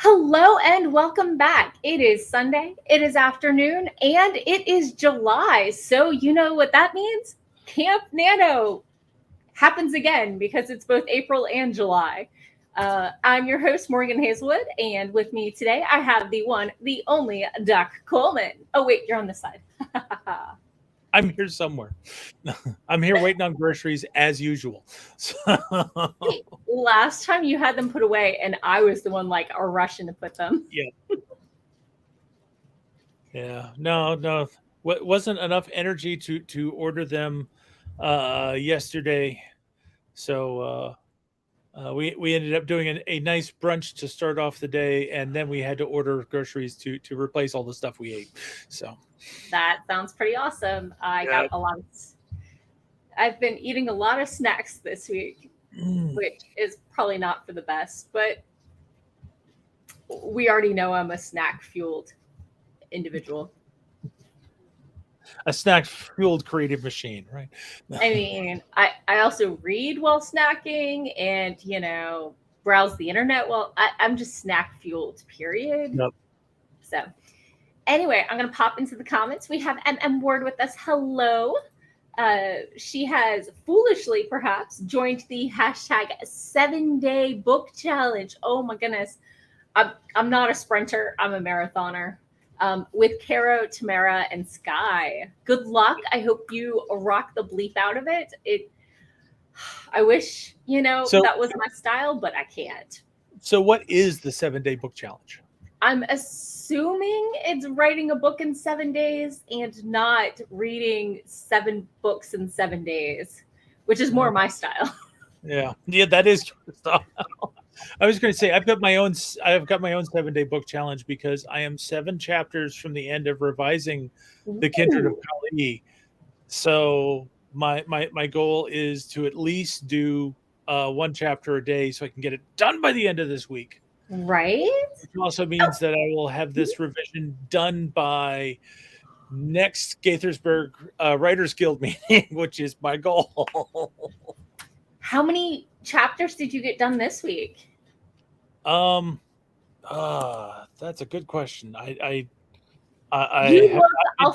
Hello and welcome back. It is Sunday, it is afternoon, and it is July. So, you know what that means? Camp NaNo happens again because it's both April and July. I'm your host, Morgan Hazelwood, and with me today I have the one, the only Doc Coleman. Oh, wait, you're on this side. I'm here somewhere. I'm here waiting on groceries as usual. So, Last time you had them put away, and I was the one like rushing to put them. yeah. No. Wasn't enough energy to order them yesterday. So we ended up doing a nice brunch to start off the day, and then we had to order groceries to replace all the stuff we ate. So That sounds pretty awesome. I yeah. got a lot of. I've been eating a lot of snacks this week, which is probably not for the best, but we already know I'm a snack fueled individual. A snack fueled creative machine, right? I mean, I also read while snacking and, browse the internet while I'm just snack fueled, period. Yep. So, anyway, I'm going to pop into the comments. We have MM Ward with us. Hello. She has foolishly, perhaps, joined the hashtag 7-day book challenge. Oh my goodness. I'm not a sprinter. I'm a marathoner. With Caro, Tamara, and Sky. Good luck. I hope you rock the bleep out of it. I wish, that was my style, but I can't. So what is the 7-day book challenge? I'm assuming it's writing a book in 7 days and not reading 7 books in 7 days, which is more my style. Yeah, that is your style. I was going to say I've got my own 7-day book challenge because I am 7 chapters from the end of revising The Kindred of Kali. So my goal is to at least do 1 chapter a day so I can get it done by the end of this week. Right. Which also means that I will have this revision done by next Gaithersburg Writers Guild meeting, which is my goal. How many chapters did you get done this week? That's a good question. I'll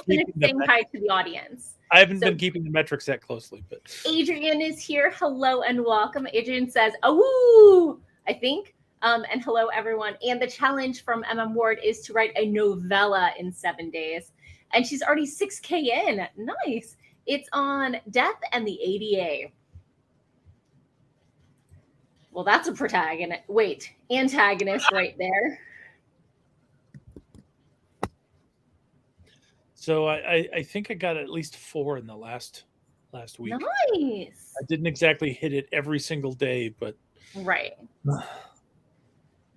finish saying hi to the audience. I haven't been keeping the metrics that closely, but Adrian is here. Hello and welcome. Adrian says, "Oh, I think." And hello, everyone. And the challenge from MM Ward is to write a novella in 7 days. And she's already 6K in. Nice. It's on Death and the ADA. Well, that's a antagonist right there. So I think I got at least 4 in the last week. Nice. I didn't exactly hit it every single day, but right.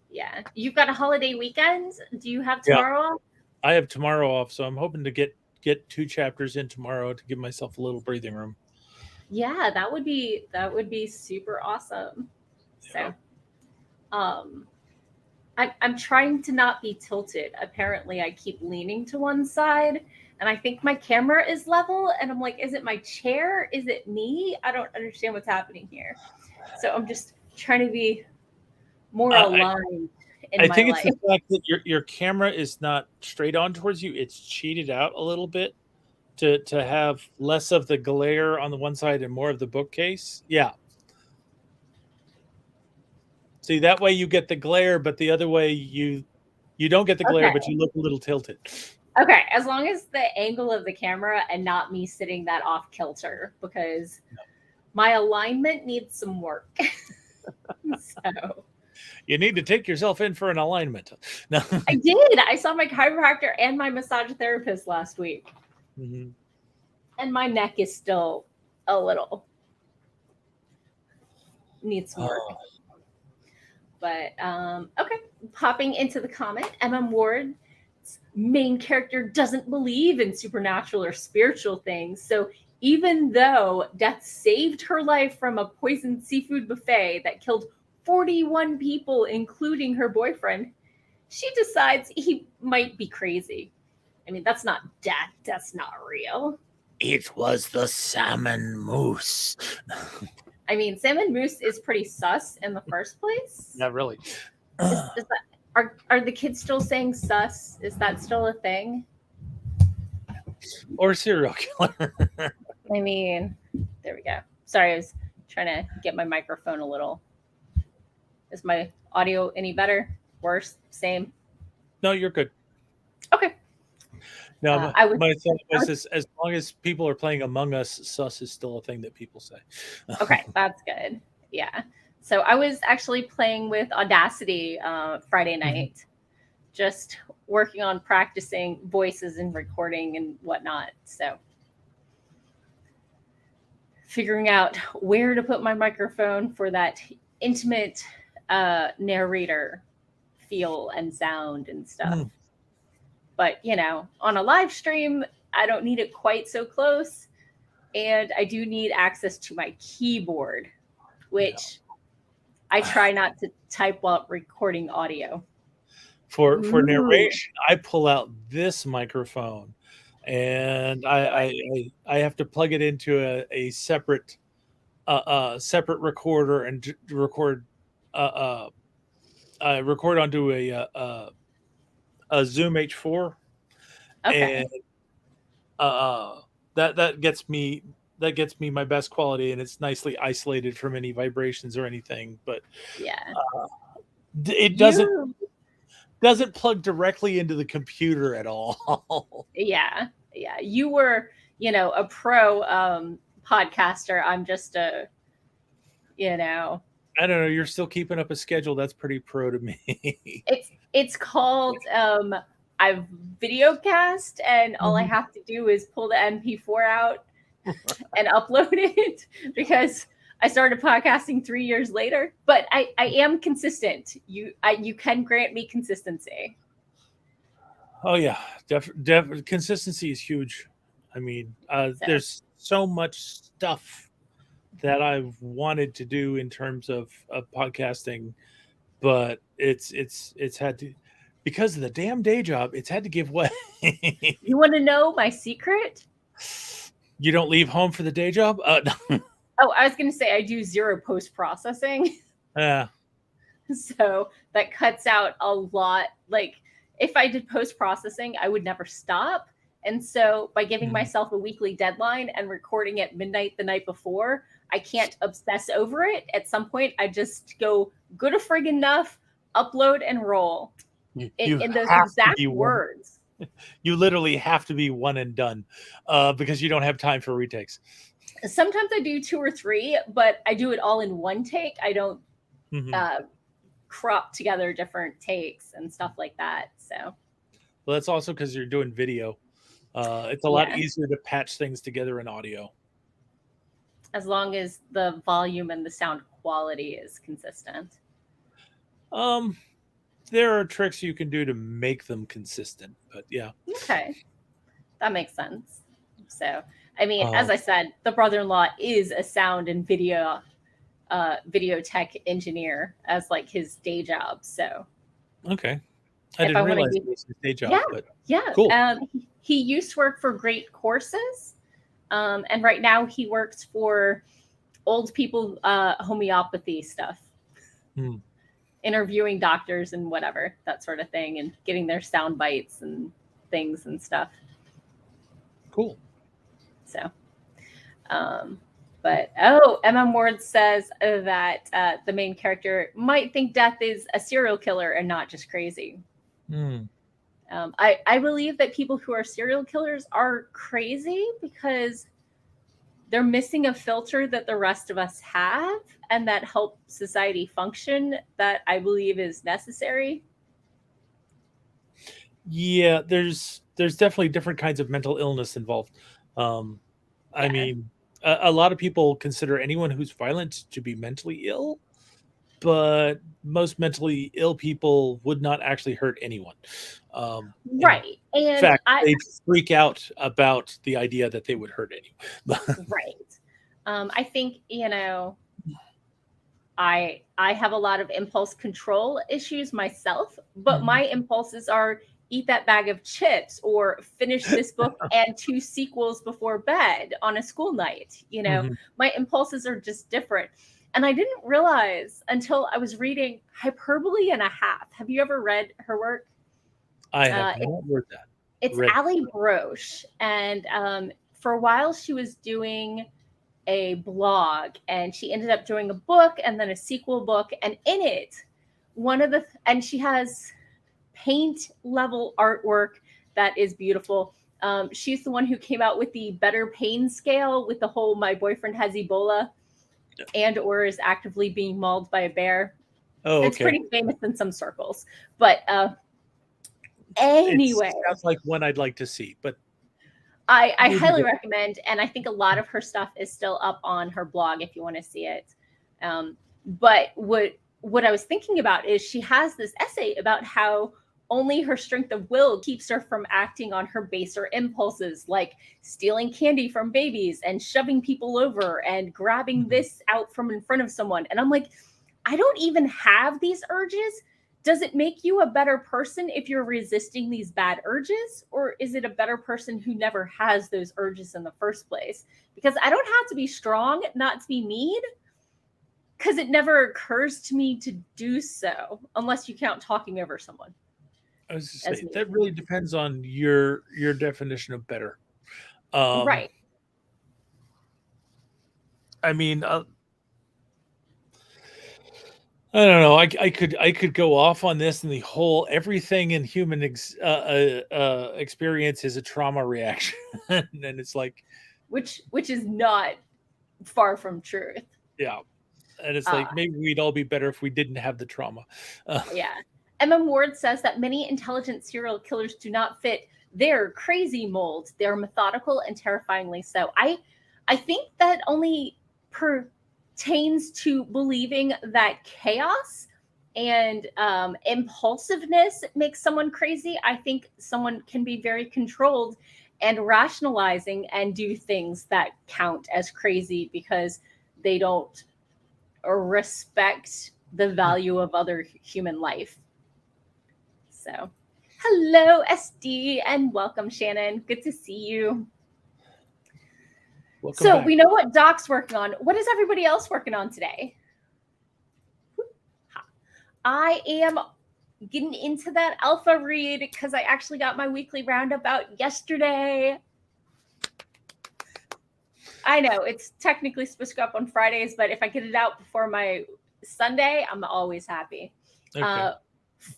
Yeah. You've got a holiday weekend. Do you have tomorrow off? I have tomorrow off, so I'm hoping to get 2 chapters in tomorrow to give myself a little breathing room. Yeah, that would be super awesome. Yeah. So I'm trying to not be tilted. Apparently I keep leaning to one side and I think my camera is level and I'm like, is it my chair? Is it me? I don't understand what's happening here. So I'm just trying to be more aligned I think it's the fact that your camera is not straight on towards you. It's cheated out a little bit to have less of the glare on the one side and more of the bookcase. Yeah. See, that way you get the glare, but the other way you don't get the glare, but you look a little tilted. Okay, as long as the angle of the camera and not me sitting that off kilter, because my alignment needs some work. So you need to take yourself in for an alignment. No. I did. I saw my chiropractor and my massage therapist last week. Mm-hmm. And my neck is still a little needs some work. But okay, popping into the comment, MM Ward's main character doesn't believe in supernatural or spiritual things. So even though death saved her life from a poisoned seafood buffet that killed 41 people, including her boyfriend, she decides he might be crazy. I mean, that's not death. That's not real. It was the salmon mousse. I mean, salmon mousse is pretty sus in the first place. Not really. Are the kids still saying sus? Is that still a thing? Or serial killer. I mean, there we go. Sorry, I was trying to get my microphone a little. Is my audio any better? Worse? Same? No, you're good. Okay. No, my thought was this, as long as people are playing Among Us, sus is still a thing that people say. Okay, that's good. Yeah. So I was actually playing with Audacity Friday night, just working on practicing voices and recording and whatnot. So figuring out where to put my microphone for that intimate narrator feel and sound and stuff. But, on a live stream, I don't need it quite so close. And I do need access to my keyboard, which I try not to type while recording audio. For narration, I pull out this microphone and I have to plug it into a separate recorder and record record onto a Zoom H4. Okay. And that gets me my best quality, and it's nicely isolated from any vibrations or anything. But it doesn't plug directly into the computer at all. Yeah. You were, a pro podcaster. I'm just a, I don't know. You're still keeping up a schedule. That's pretty pro to me. It's called I've videocast, and all I have to do is pull the MP4 out and upload it, because I started podcasting 3 years later. But I am consistent. You can grant me consistency. Oh yeah, consistency is huge. I mean, there's so much stuff that I've wanted to do in terms of podcasting, but it's had to, because of the damn day job, it's had to give way. You want to know my secret? You don't leave home for the day job? Oh, I was going to say I do zero post-processing. Yeah. So that cuts out a lot. Like, if I did post-processing, I would never stop. And so by giving myself a weekly deadline and recording at midnight the night before, I can't obsess over it. At some point, I just go, good a frig enough, upload and roll. In those exact words. You literally have to be one and done, because you don't have time for retakes. Sometimes I do 2 or 3, but I do it all in one take. I don't crop together different takes and stuff like that. So, well, that's also because you're doing video. It's a lot easier to patch things together in audio, as long as the volume and the sound quality is consistent. There are tricks you can do to make them consistent, but yeah. Okay, that makes sense. So, I mean, as I said, the brother-in-law is a sound and video tech engineer as like his day job. So, okay, I didn't realize it was his day job. Cool. He used to work for Great Courses, and right now he works for old people homeopathy stuff. Interviewing doctors and whatever, that sort of thing, and getting their sound bites and things and stuff. Cool. So, but MM Ward says that the main character might think Death is a serial killer and not just crazy. I believe that people who are serial killers are crazy because they're missing a filter that the rest of us have, and that helps society function, that I believe is necessary. Yeah, there's definitely different kinds of mental illness involved. I mean, a lot of people consider anyone who's violent to be mentally ill, but most mentally ill people would not actually hurt anyone. Right. And in fact, they freak out about the idea that they would hurt anyone. Right. I think, I have a lot of impulse control issues myself, but my impulses are eat that bag of chips or finish this book and 2 sequels before bed on a school night. My impulses are just different. And I didn't realize until I was reading Hyperbole and a Half. Have you ever read her work? I have not read that. It's Ali Broche. And for a while, she was doing a blog, and she ended up doing a book and then a sequel book. And in it, and she has paint level artwork that is beautiful. She's the one who came out with the Better Pain scale with the whole "my boyfriend has Ebola" and or is actively being mauled by a bear. Oh, okay. It's pretty famous in some circles. But anyway, it sounds like one I'd like to see, but I highly recommend, and I think a lot of her stuff is still up on her blog if you want to see it. But what I was thinking about is she has this essay about how only her strength of will keeps her from acting on her baser impulses, like stealing candy from babies and shoving people over and grabbing this out from in front of someone. And I'm like, I don't even have these urges. Does it make you a better person if you're resisting these bad urges? Or is it a better person who never has those urges in the first place? Because I don't have to be strong not to be mean, because it never occurs to me to do so unless you count talking over someone. I was just saying, that really depends on your definition of better. Right. I mean, I don't know. I could go off on this, and the whole everything in human experience is a trauma reaction, and it's like, which is not far from truth. Yeah, and it's like maybe we'd all be better if we didn't have the trauma. Yeah. M.M. Ward says that many intelligent serial killers do not fit their crazy mold. They're methodical and terrifyingly so. I think that only pertains to believing that chaos and impulsiveness makes someone crazy. I think someone can be very controlled and rationalizing and do things that count as crazy because they don't respect the value of other human life. So, hello, SD, and welcome, Shannon. Good to see you. Welcome so, back. We know what Doc's working on. What is everybody else working on today? I am getting into that alpha read because I actually got my weekly roundup out yesterday. I know it's technically supposed to go up on Fridays, but if I get it out before my Sunday, I'm always happy. Okay.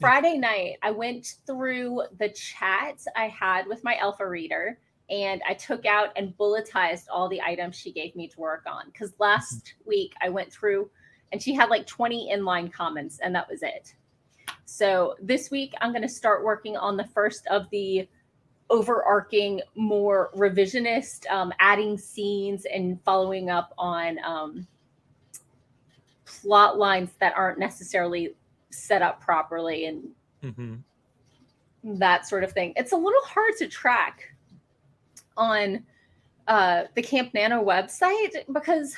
Friday night, I went through the chats I had with my alpha reader, and I took out and bulletized all the items she gave me to work on. Because last week I went through and she had like 20 inline comments, and that was it. So this week I'm going to start working on the first of the overarching, more revisionist, adding scenes and following up on plot lines that aren't necessarily set up properly and that sort of thing. It's a little hard to track on the Camp NaNo website because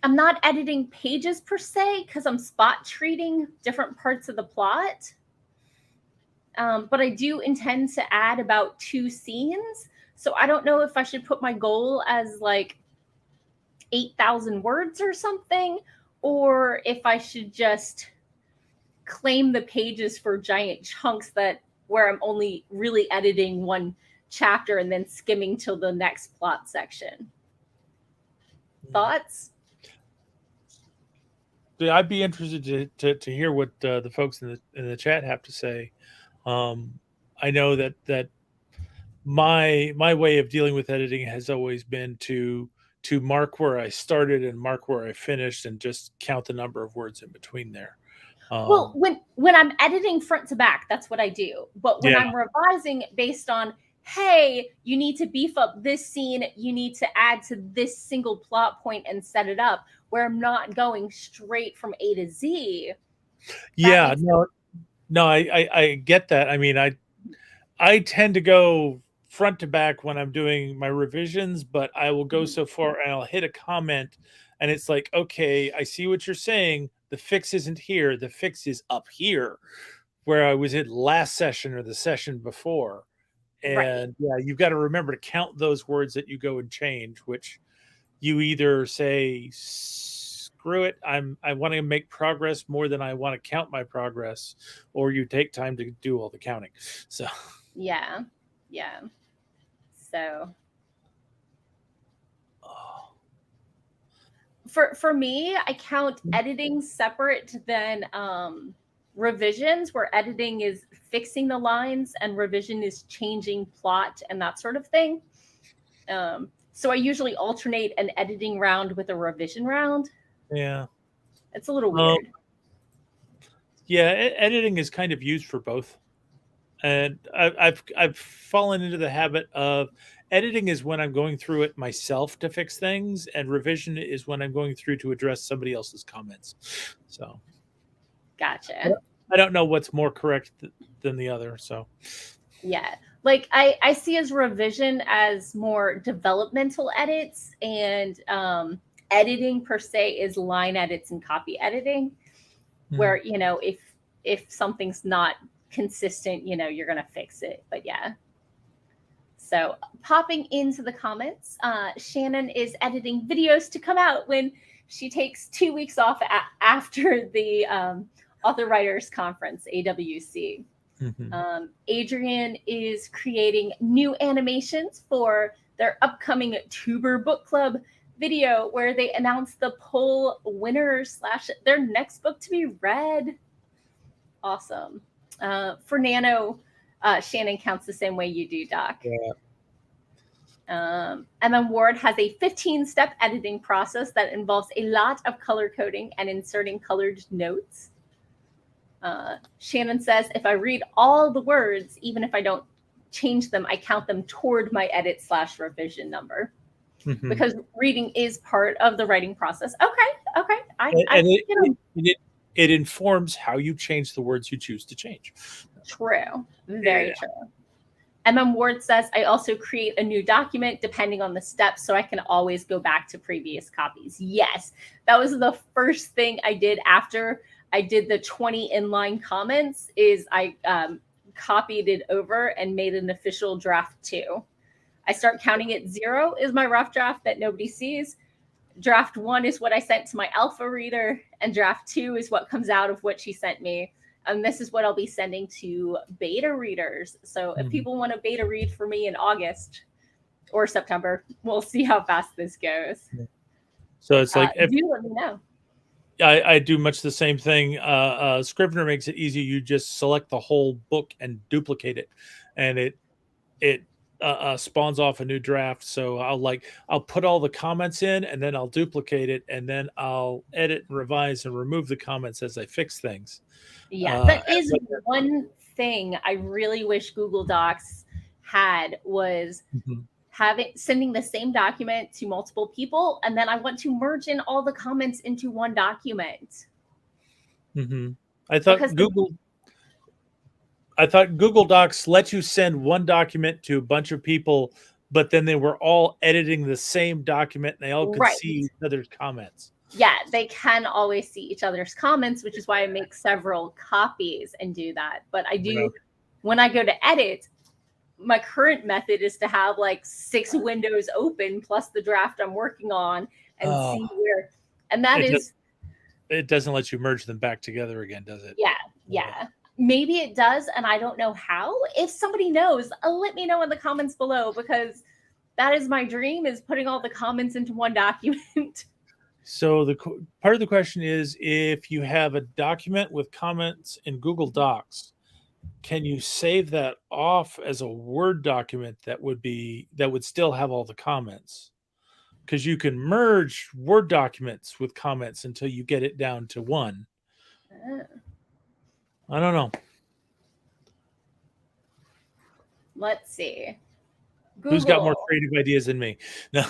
I'm not editing pages per se because I'm spot treating different parts of the plot. But I do intend to add about 2 scenes. So I don't know if I should put my goal as like 8,000 words or something, or if I should just claim the pages for giant chunks where I'm only really editing 1 chapter and then skimming till the next plot section. Thoughts? I'd be interested to hear what the folks in the chat have to say. I know that my way of dealing with editing has always been to mark where I started and mark where I finished and just count the number of words in between there. Well, when I'm editing front to back, that's what I do. But when I'm revising based on, hey, you need to beef up this scene, you need to add to this single plot point and set it up, where I'm not going straight from A to Z. Yeah, no, I get that. I mean, I tend to go front to back when I'm doing my revisions, but I will go so far and I'll hit a comment and it's like, okay, I see what you're saying. The fix isn't here. The fix is up here where I was in last session or the session before. And yeah, you've got to remember to count those words that you go and change, which you either say through it. I want to make progress more than I want to count my progress, or you take time to do all the counting. So yeah. So for me, I count editing separate than revisions, where editing is fixing the lines and revision is changing plot and that sort of thing. So I usually alternate an editing round with a revision round. Yeah, it's a little weird. Yeah, editing is kind of used for both, and I've fallen into the habit of editing is when I'm going through it myself to fix things, and revision is when I'm going through to address somebody else's comments. So, gotcha. I don't know what's more correct than the other. So, yeah, like I see as revision as more developmental edits, and editing per se is line edits and copy editing, where if something's not consistent, you're gonna fix it. But yeah. So popping into the comments, Shannon is editing videos to come out when she takes 2 weeks off after the Author Writers Conference, AWC. Adrian is creating new animations for their upcoming Tuber Book Club video, where they announce the poll winners / their next book to be read. Awesome. For Nano, Shannon counts the same way you do, Doc. Yeah. And then Ward has a 15-step editing process that involves a lot of color coding and inserting colored notes. Shannon says, if I read all the words, even if I don't change them, I count them toward my edit / revision number. Because reading is part of the writing process. Okay. It informs how you change the words you choose to change. True. Very true. And then Ward says, I also create a new document depending on the steps, so I can always go back to previous copies. Yes, that was the first thing I did after I did the 20 inline comments, is I copied it over and made an official draft 2. I start counting it 0 is my rough draft that nobody sees. Draft 1 is what I sent to my alpha reader, and draft 2 is what comes out of what she sent me. And this is what I'll be sending to beta readers. So if people want to beta read for me in August or September, we'll see how fast this goes. So it's like, do let me know. I do much the same thing. Scrivener makes it easy. You just select the whole book and duplicate it, and it spawns off a new draft. So I'll put all the comments in, and then I'll duplicate it, and then I'll edit and revise and remove the comments as I fix things. Yeah, that is one thing I really wish Google Docs had, was sending the same document to multiple people, and then I want to merge in all the comments into one document. I thought Google Docs let you send one document to a bunch of people, but then they were all editing the same document and they all could see each other's comments. Yeah, they can always see each other's comments, which is why I make several copies and do that. But I do, when I go to edit, my current method is to have like 6 windows open plus the draft I'm working on, and see where, and that it doesn't let you merge them back together again, does it? Yeah. Maybe it does, and I don't know how. If somebody knows, let me know in the comments below, because that is my dream, is putting all the comments into one document. So the part of the question is, if you have a document with comments in Google Docs, can you save that off as a Word document that would still have all the comments? Because you can merge Word documents with comments until you get it down to one. I don't know. Let's see. Google. Who's got more creative ideas than me? No.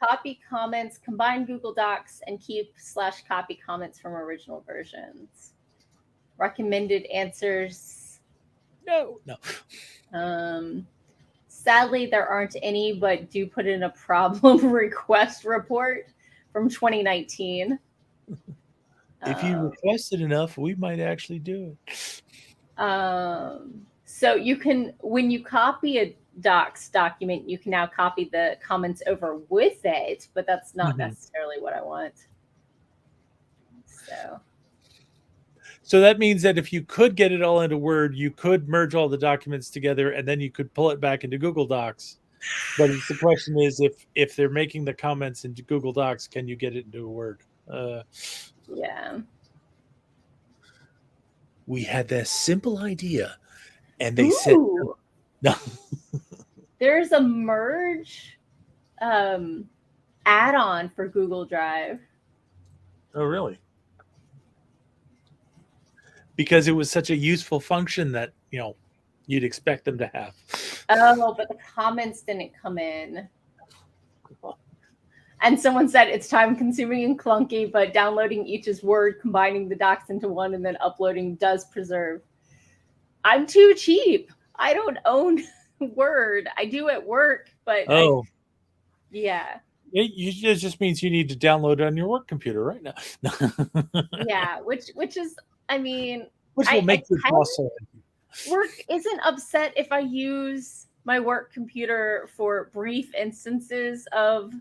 Copy comments, combine Google Docs, and keep / copy comments from original versions. Recommended answers. No. Sadly, there aren't any, but do put in a problem request report from 2019. If you requested enough, we might actually do it. So you can, when you copy a Docs document, you can now copy the comments over with it, but that's not necessarily what I want. So that means that if you could get it all into Word, you could merge all the documents together, and then you could pull it back into Google Docs. But the question is, if they're making the comments into Google Docs, can you get it into a Word? Yeah. We had this simple idea, and they said, no. There's a merge add-on for Google Drive. Oh, really? Because it was such a useful function that, you'd expect them to have. Oh, but the comments didn't come in. And someone said it's time consuming and clunky, but downloading each as Word, combining the docs into one, and then uploading does preserve. I'm too cheap. I don't own Word. I do at work, but yeah. It just means you need to download it on your work computer right now. Yeah, which is, I mean, which will make it possible. Work isn't upset if I use my work computer for brief instances of,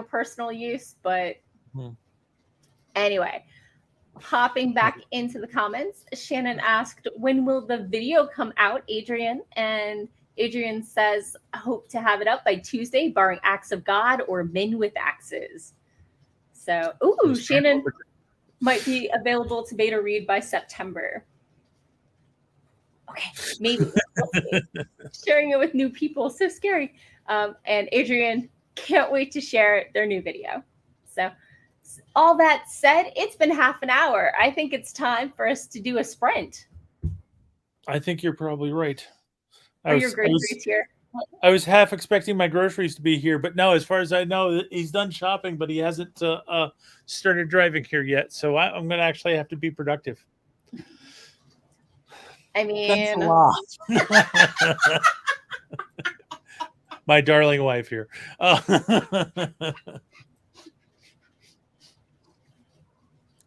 personal use, but anyway, hopping back into the comments, Shannon asked, when will the video come out, Adrian? And Adrian says, I hope to have it up by Tuesday, barring acts of God or men with axes. So, Shannon might be available to beta read by September. Okay, maybe. Sharing it with new people, so scary. And Adrian can't wait to share their new video. So all that said, it's been half an hour. I think it's time for us to do a sprint. I think you're probably right. Your groceries here? I was half expecting my groceries to be here, but no, as far as I know, he's done shopping, but he hasn't started driving here yet. So I'm going to actually have to be productive. I mean, that's a lot. My darling wife here.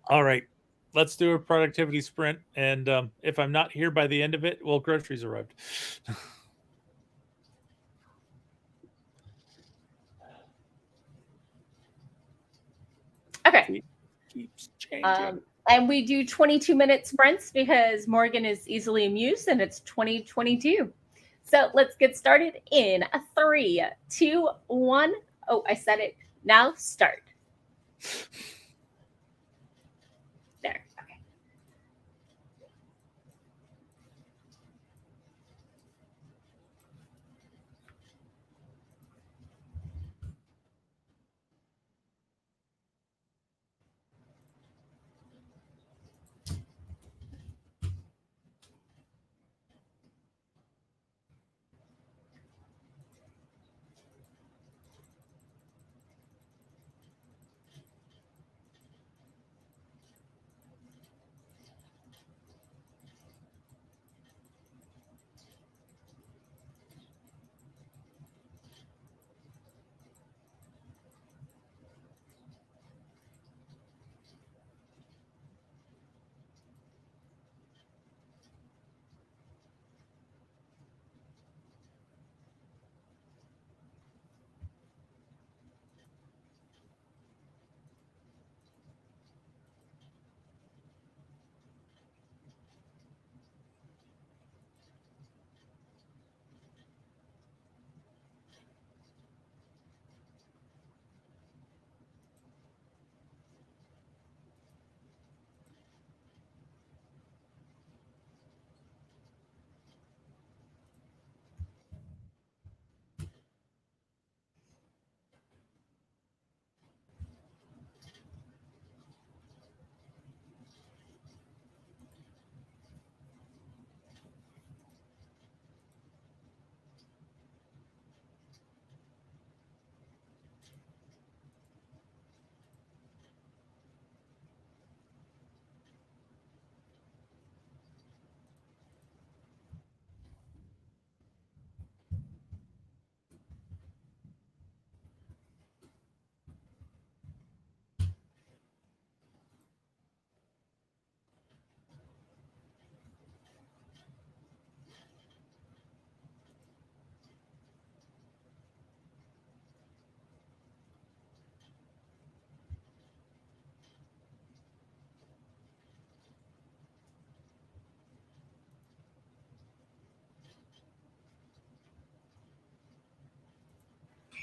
All right, let's do a productivity sprint. And if I'm not here by the end of it, well, groceries arrived. Okay. Keeps changing. And we do 22-minute sprints because Morgan is easily amused and it's 2022. So let's get started in 3, 2, 1. Oh, I said it. Now start. There. Okay.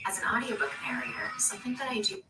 As an audiobook narrator, something that I do.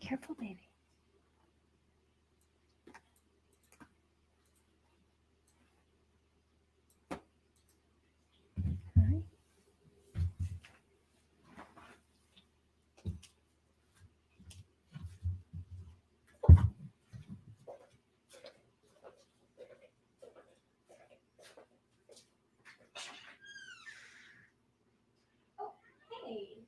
Careful, baby. All right. Hey.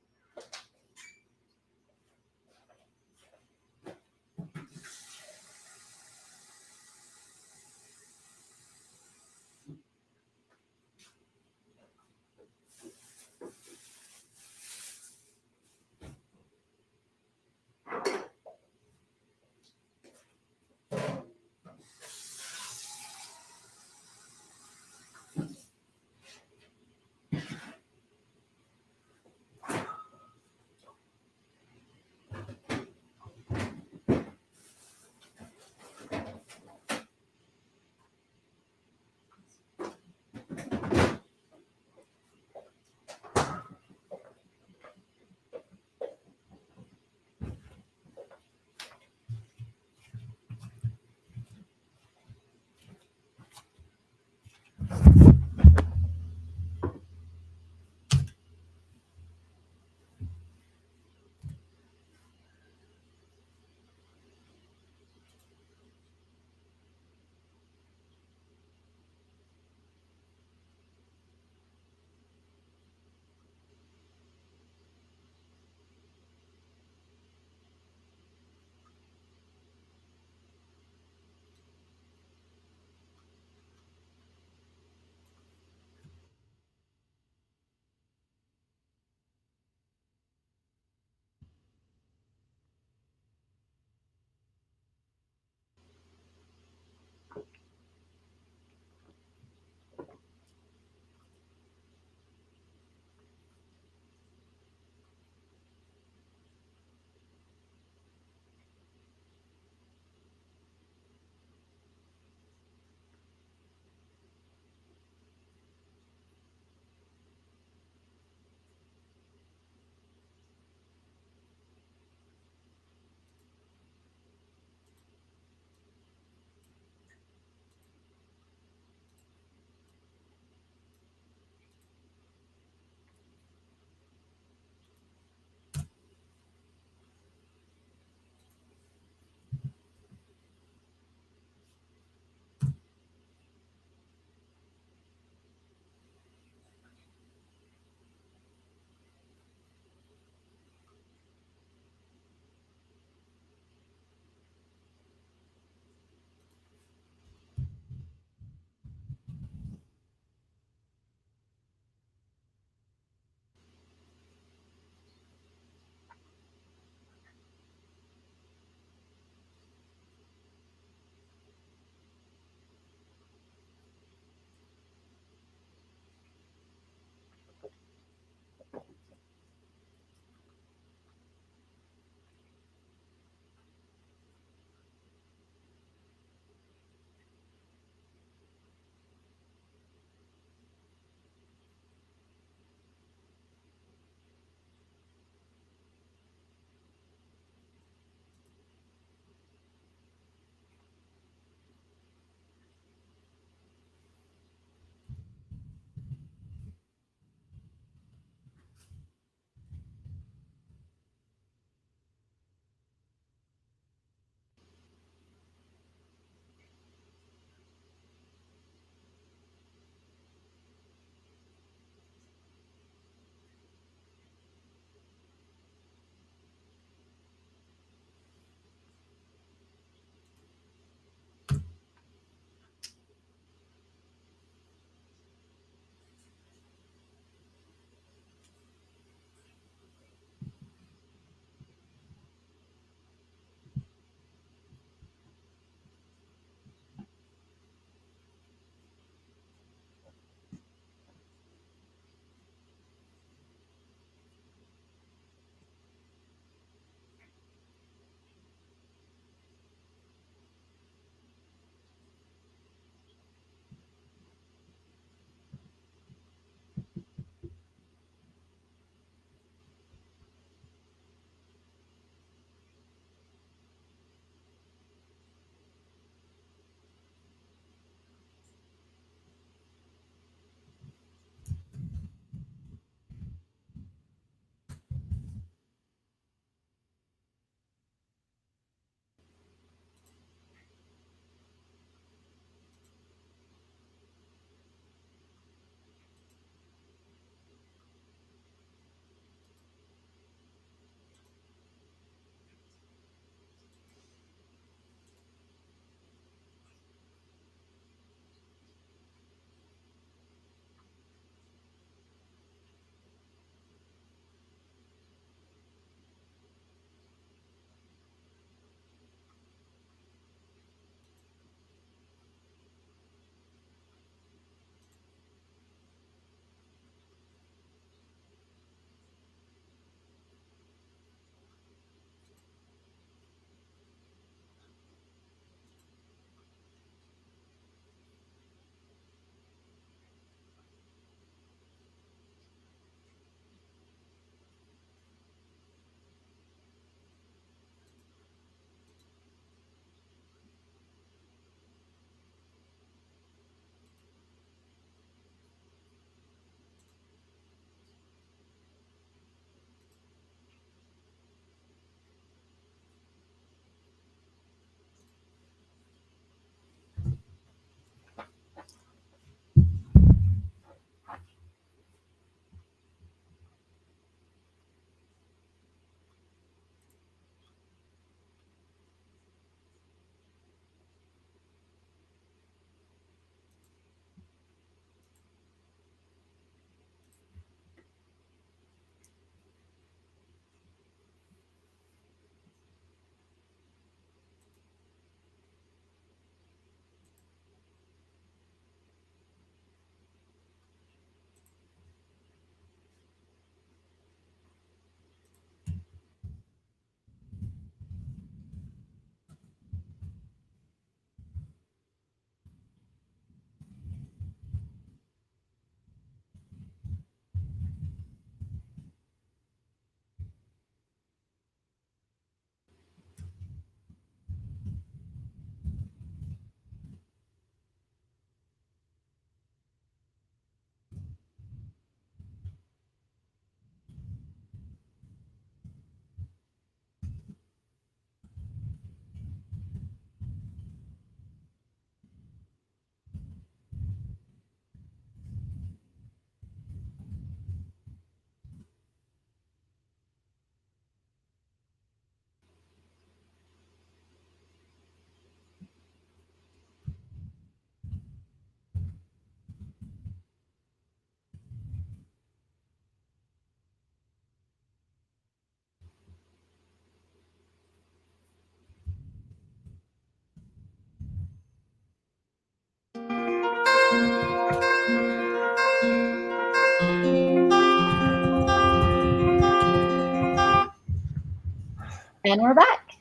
And we're back.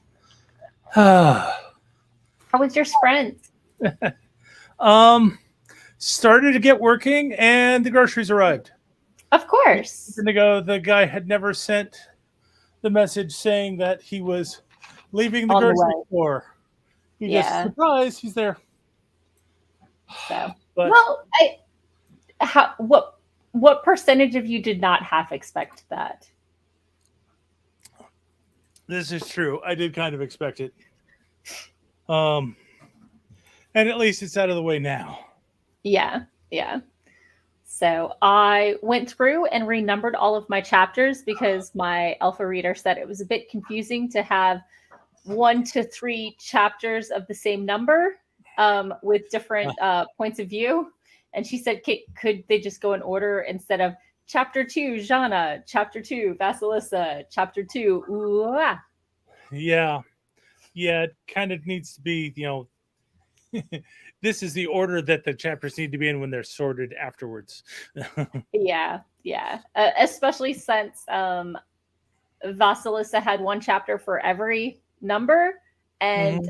How was your sprint? Started to get working, and the groceries arrived. Of course. The guy had never sent the message saying that he was leaving the On the grocery way. store. He just, surprise, he's there. So, But well, what percentage of you did not half expect that? this is true. I did kind of expect it. And at least it's out of the way now. Yeah. So I went through and renumbered all of my chapters because my alpha reader said it was a bit confusing to have 1 to 3 chapters of the same number with different points of view. And she said, could they just go in order instead of chapter 2, Jana, chapter 2, Vasilisa, chapter 2, Ua. Yeah, it kind of needs to be, this is the order that the chapters need to be in when they're sorted afterwards. Yeah. Especially since Vasilisa had 1 chapter for every number, and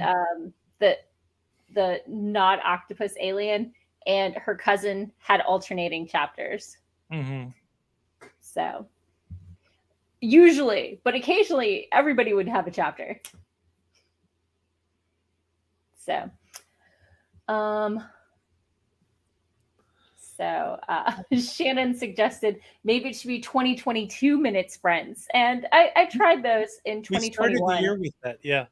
the not octopus alien and her cousin had alternating chapters. So usually, but occasionally, everybody would have a chapter. So, Shannon suggested maybe it should be 2022 minute sprints, and I tried those in 2021. We started the year with that, yeah.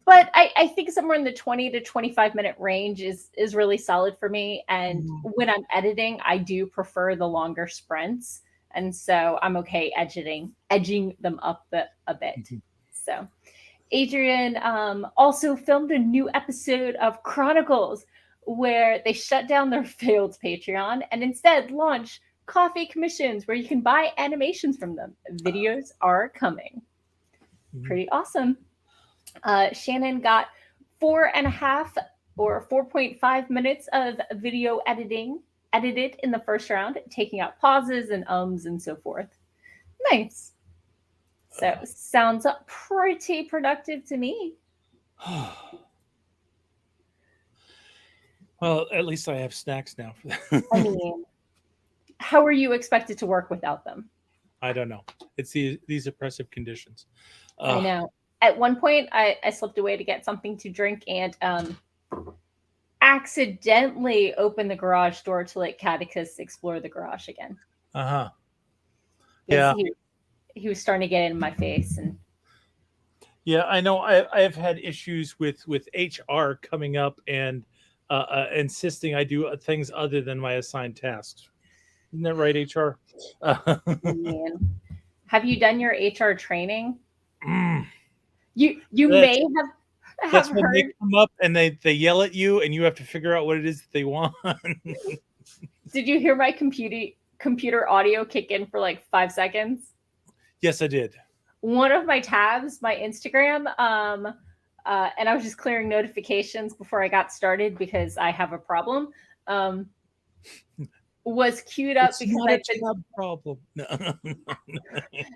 but I think somewhere in the 20 to 25 minute range is really solid for me. And when I'm editing, I do prefer the longer sprints, and so I'm okay edging them up a bit. So. Adrian also filmed a new episode of Chronicles where they shut down their failed Patreon and instead launch coffee commissions where you can buy animations from them. Videos are coming. Pretty awesome. Shannon got 4.5 or 4.5 minutes of video edited in the first round, taking out pauses and ums and so forth. Nice. So sounds pretty productive to me. Well, at least I have snacks now for that. I mean, how are you expected to work without them? I don't know. It's these oppressive conditions. I know. At one point, I slipped away to get something to drink and accidentally opened the garage door to let Catechus explore the garage again. Yeah. He was starting to get in my face, and yeah, I know. I've had issues with HR coming up and insisting I do things other than my assigned tasks. Isn't that right, HR? Man. Have you done your HR training? You may have when heard. They come up and they yell at you, and you have to figure out what it is that they want. Did you hear my computer audio kick in for like 5 seconds? Yes, I did. One of my tabs, my Instagram, and I was just clearing notifications before I got started because I have a problem, was queued up because I said, problem. No.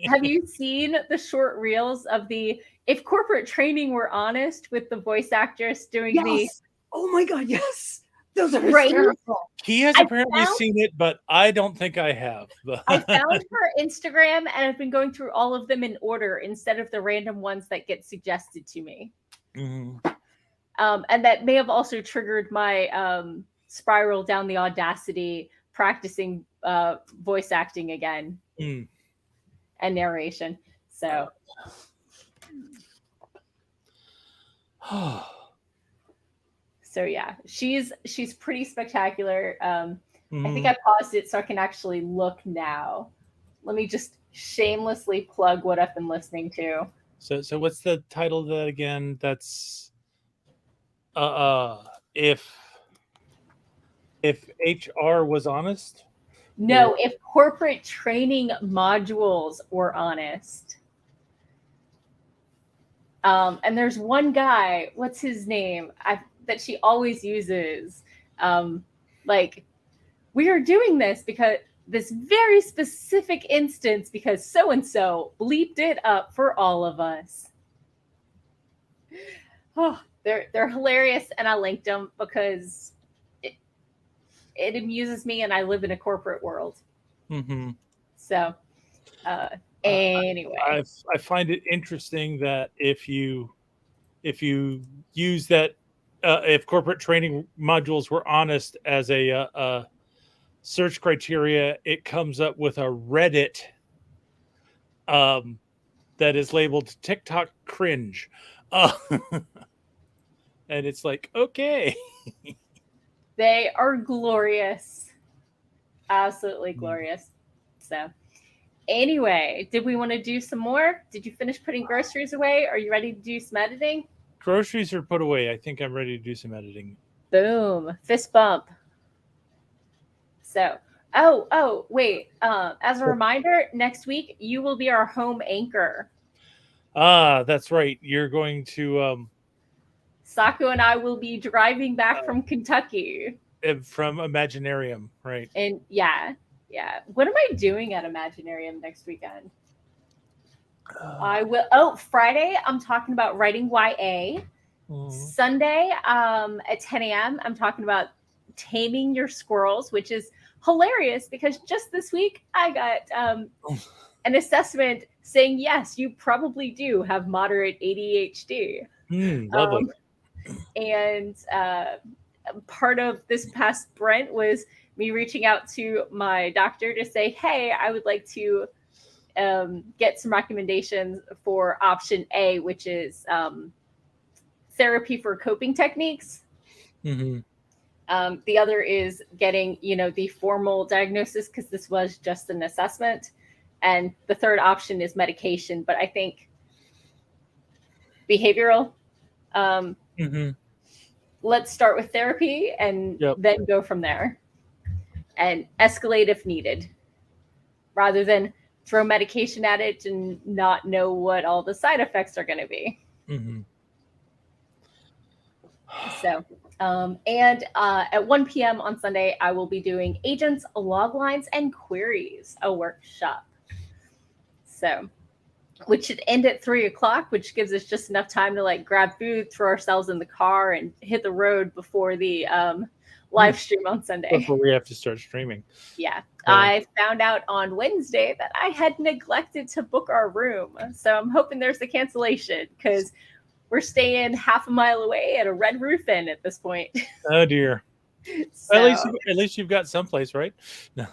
Have you seen the short reels of if corporate training were honest with the voice actress doing the... Oh my God, yes. Those are Right? hysterical. He has apparently seen it, but I don't think I have. I found her Instagram and I've been going through all of them in order instead of the random ones that get suggested to me. And that may have also triggered my spiral down the Audacity practicing voice acting again and narration. So So yeah, she's pretty spectacular. I think I paused it so I can actually look now. Let me just shamelessly plug what I've been listening to. So what's the title of that again? That's if HR was honest? No, if corporate training modules were honest. And there's one guy, what's his name? That she always uses. Like, we are doing this because this very specific instance because so-and-so bleeped it up for all of us. Oh, they're hilarious, and I linked them because it amuses me, and I live in a corporate world. Mm-hmm. So, anyway. I find it interesting that if you use that, if corporate training modules were honest as a search criteria, it comes up with a Reddit that is labeled TikTok cringe. And it's like, okay. They are glorious. Absolutely glorious. So anyway, did we want to do some more? Did you finish putting groceries away? Are you ready to do some editing? Groceries are put away. I think I'm ready to do some editing. Boom. Fist bump. So, wait. As a reminder, next week you will be our home anchor. Ah, that's right. You're going to Sako and I will be driving back from Kentucky. From Imaginarium, right? And yeah. What am I doing at Imaginarium next weekend? I will. Oh, Friday, I'm talking about writing YA. Mm-hmm. Sunday, at 10 a.m., I'm talking about taming your squirrels, which is hilarious because just this week I got an assessment saying, yes, you probably do have moderate ADHD. Lovely. And part of this past Brent was me reaching out to my doctor to say, hey, I would like to get some recommendations for option A, which is therapy for coping techniques. Mm-hmm. The other is getting, the formal diagnosis because this was just an assessment. And the third option is medication. But I think behavioral. Mm-hmm. Let's start with therapy and then go from there. And escalate if needed. Rather than throw medication at it and not know what all the side effects are going to be. Mm-hmm. So, and at 1 p.m. on Sunday, I will be doing agents, log lines, and queries, a workshop. So, which should end at 3 o'clock, which gives us just enough time to grab food, throw ourselves in the car, and hit the road before the live stream on Sunday. Before we have to start streaming. Yeah. I found out on Wednesday that I had neglected to book our room. So I'm hoping there's a cancellation because we're staying half a mile away at a Red Roof Inn at this point. Oh, dear. So, at least you've got someplace, right? No.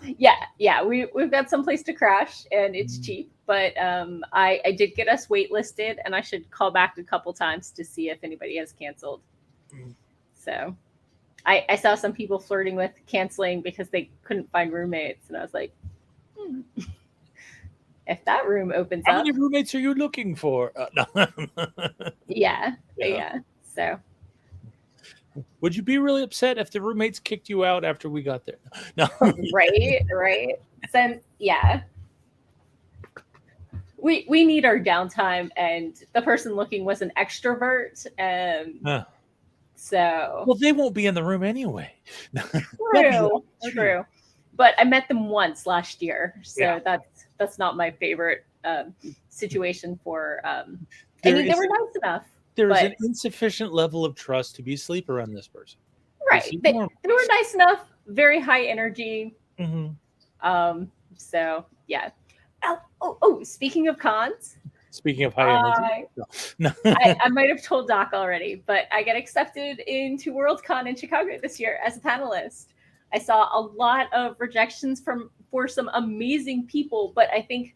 Yeah. We've got someplace to crash, and it's cheap. But I did get us waitlisted, and I should call back a couple times to see if anybody has canceled. So I saw some people flirting with canceling because they couldn't find roommates, and I was like, if that room opens up. How many roommates are you looking for? No. Yeah. So. Would you be really upset if the roommates kicked you out after we got there? No. Right. So, yeah. We need our downtime, and the person looking was an extrovert. So. Well, they won't be in the room anyway. True. But I met them once last year, so that's not my favorite situation for. They were nice enough. There is an insufficient level of trust to be asleep around this person. Right. They were nice enough, very high energy. Mm-hmm. So, yeah. Oh, speaking of cons. Speaking of high energy. No. I might have told Doc already, but I got accepted into WorldCon in Chicago this year as a panelist. I saw a lot of rejections for some amazing people, but I think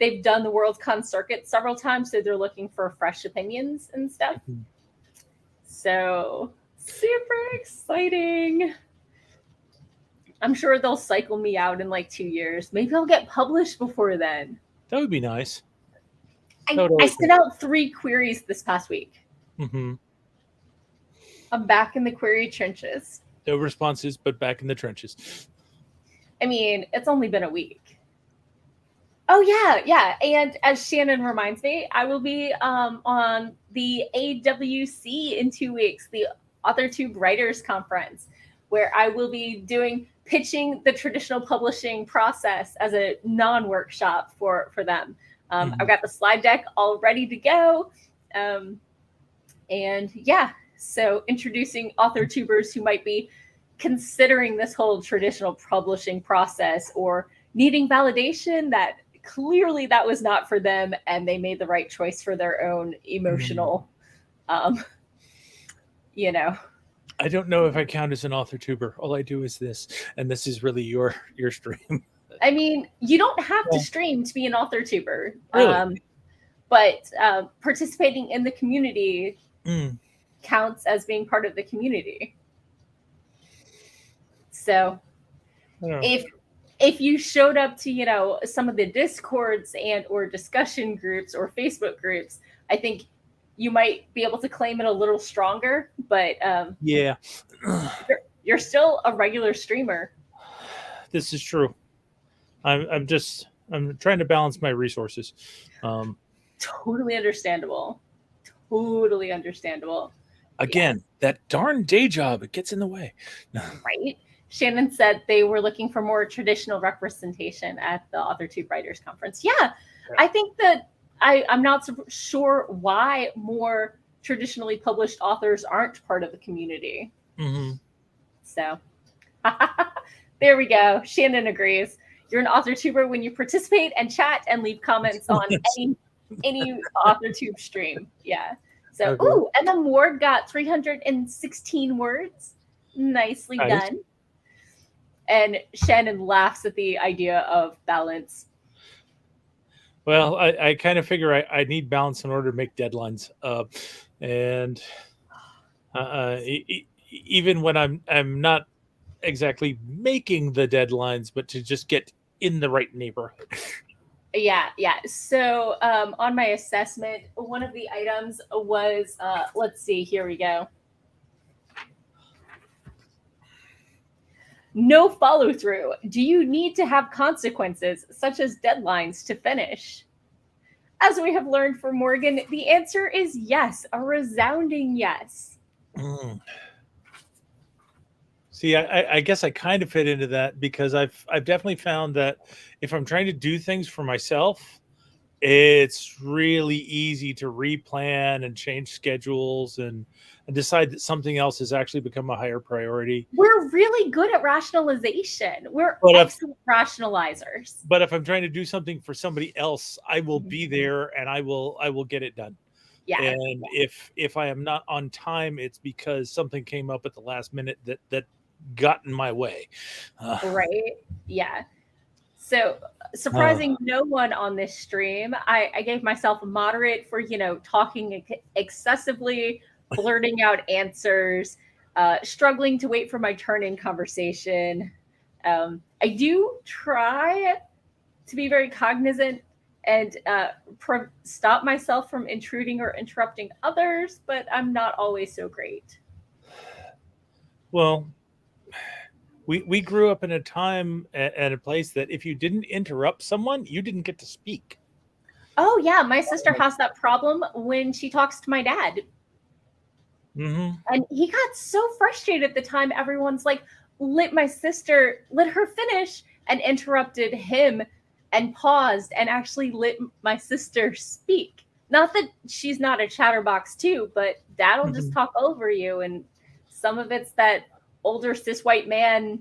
they've done the WorldCon circuit several times, so they're looking for fresh opinions and stuff. Mm-hmm. So, super exciting. I'm sure they'll cycle me out in 2 years. Maybe I'll get published before then. That would be nice. I sent out 3 queries this past week. Mm-hmm. I'm back in the query trenches. No responses, but back in the trenches. I mean, it's only been a week. Oh, yeah. And as Shannon reminds me, I will be on the AWC in 2 weeks, the AuthorTube Writers Conference, where I will be pitching the traditional publishing process as a non-workshop for them. I've got the slide deck all ready to go. And yeah, so introducing author tubers who might be considering this whole traditional publishing process or needing validation that clearly that was not for them and they made the right choice for their own emotional, I don't know if I count as an author tuber. All I do is this, and this is really your stream. I mean, you don't have to stream to be an author tuber. Really? But participating in the community counts as being part of the community. So if you showed up to, some of the Discords and or discussion groups or Facebook groups, I think you might be able to claim it a little stronger, but yeah, you're still a regular streamer. This is true. I'm trying to balance my resources. Totally understandable. Totally understandable. Again, that darn day job, it gets in the way. Right. Shannon said they were looking for more traditional representation at the AuthorTube Writers Conference. Yeah, I think that I'm not so sure why more traditionally published authors aren't part of the community. So there we go. Shannon agrees. You're an author tuber when you participate and chat and leave comments on any AuthorTube stream. Yeah. So, okay. And then Ward got 316 words. Nicely done. And Shannon laughs at the idea of balance. Well, I kind of figure I need balance in order to make deadlines. And even when I'm not exactly making the deadlines, but to just get in the right neighborhood. Yeah. So on my assessment, one of the items was, let's see, here we go. No follow through. Do you need to have consequences, such as deadlines, to finish? As we have learned from Morgan, the answer is yes, a resounding yes. See, I guess I kind of fit into that because I've definitely found that if I'm trying to do things for myself, it's really easy to replan and change schedules and decide that something else has actually become a higher priority. We're really good at rationalization. We're excellent rationalizers. But if I'm trying to do something for somebody else, I will be there and I will get it done. Yeah. And if I am not on time, it's because something came up at the last minute that got in my way. Right. Yeah. So surprising no one on this stream, I gave myself a moderate for, talking excessively, blurting out answers, struggling to wait for my turn in conversation. I do try to be very cognizant and stop myself from intruding or interrupting others, but I'm not always so great. Well, we grew up in a time and a place that if you didn't interrupt someone, you didn't get to speak. Oh, yeah. My sister has that problem when she talks to my dad. And he got so frustrated at the time. Everyone's like, let her finish, and interrupted him and paused and actually let my sister speak. Not that she's not a chatterbox too, but dad'll just talk over you. And some of it's that older cis white man,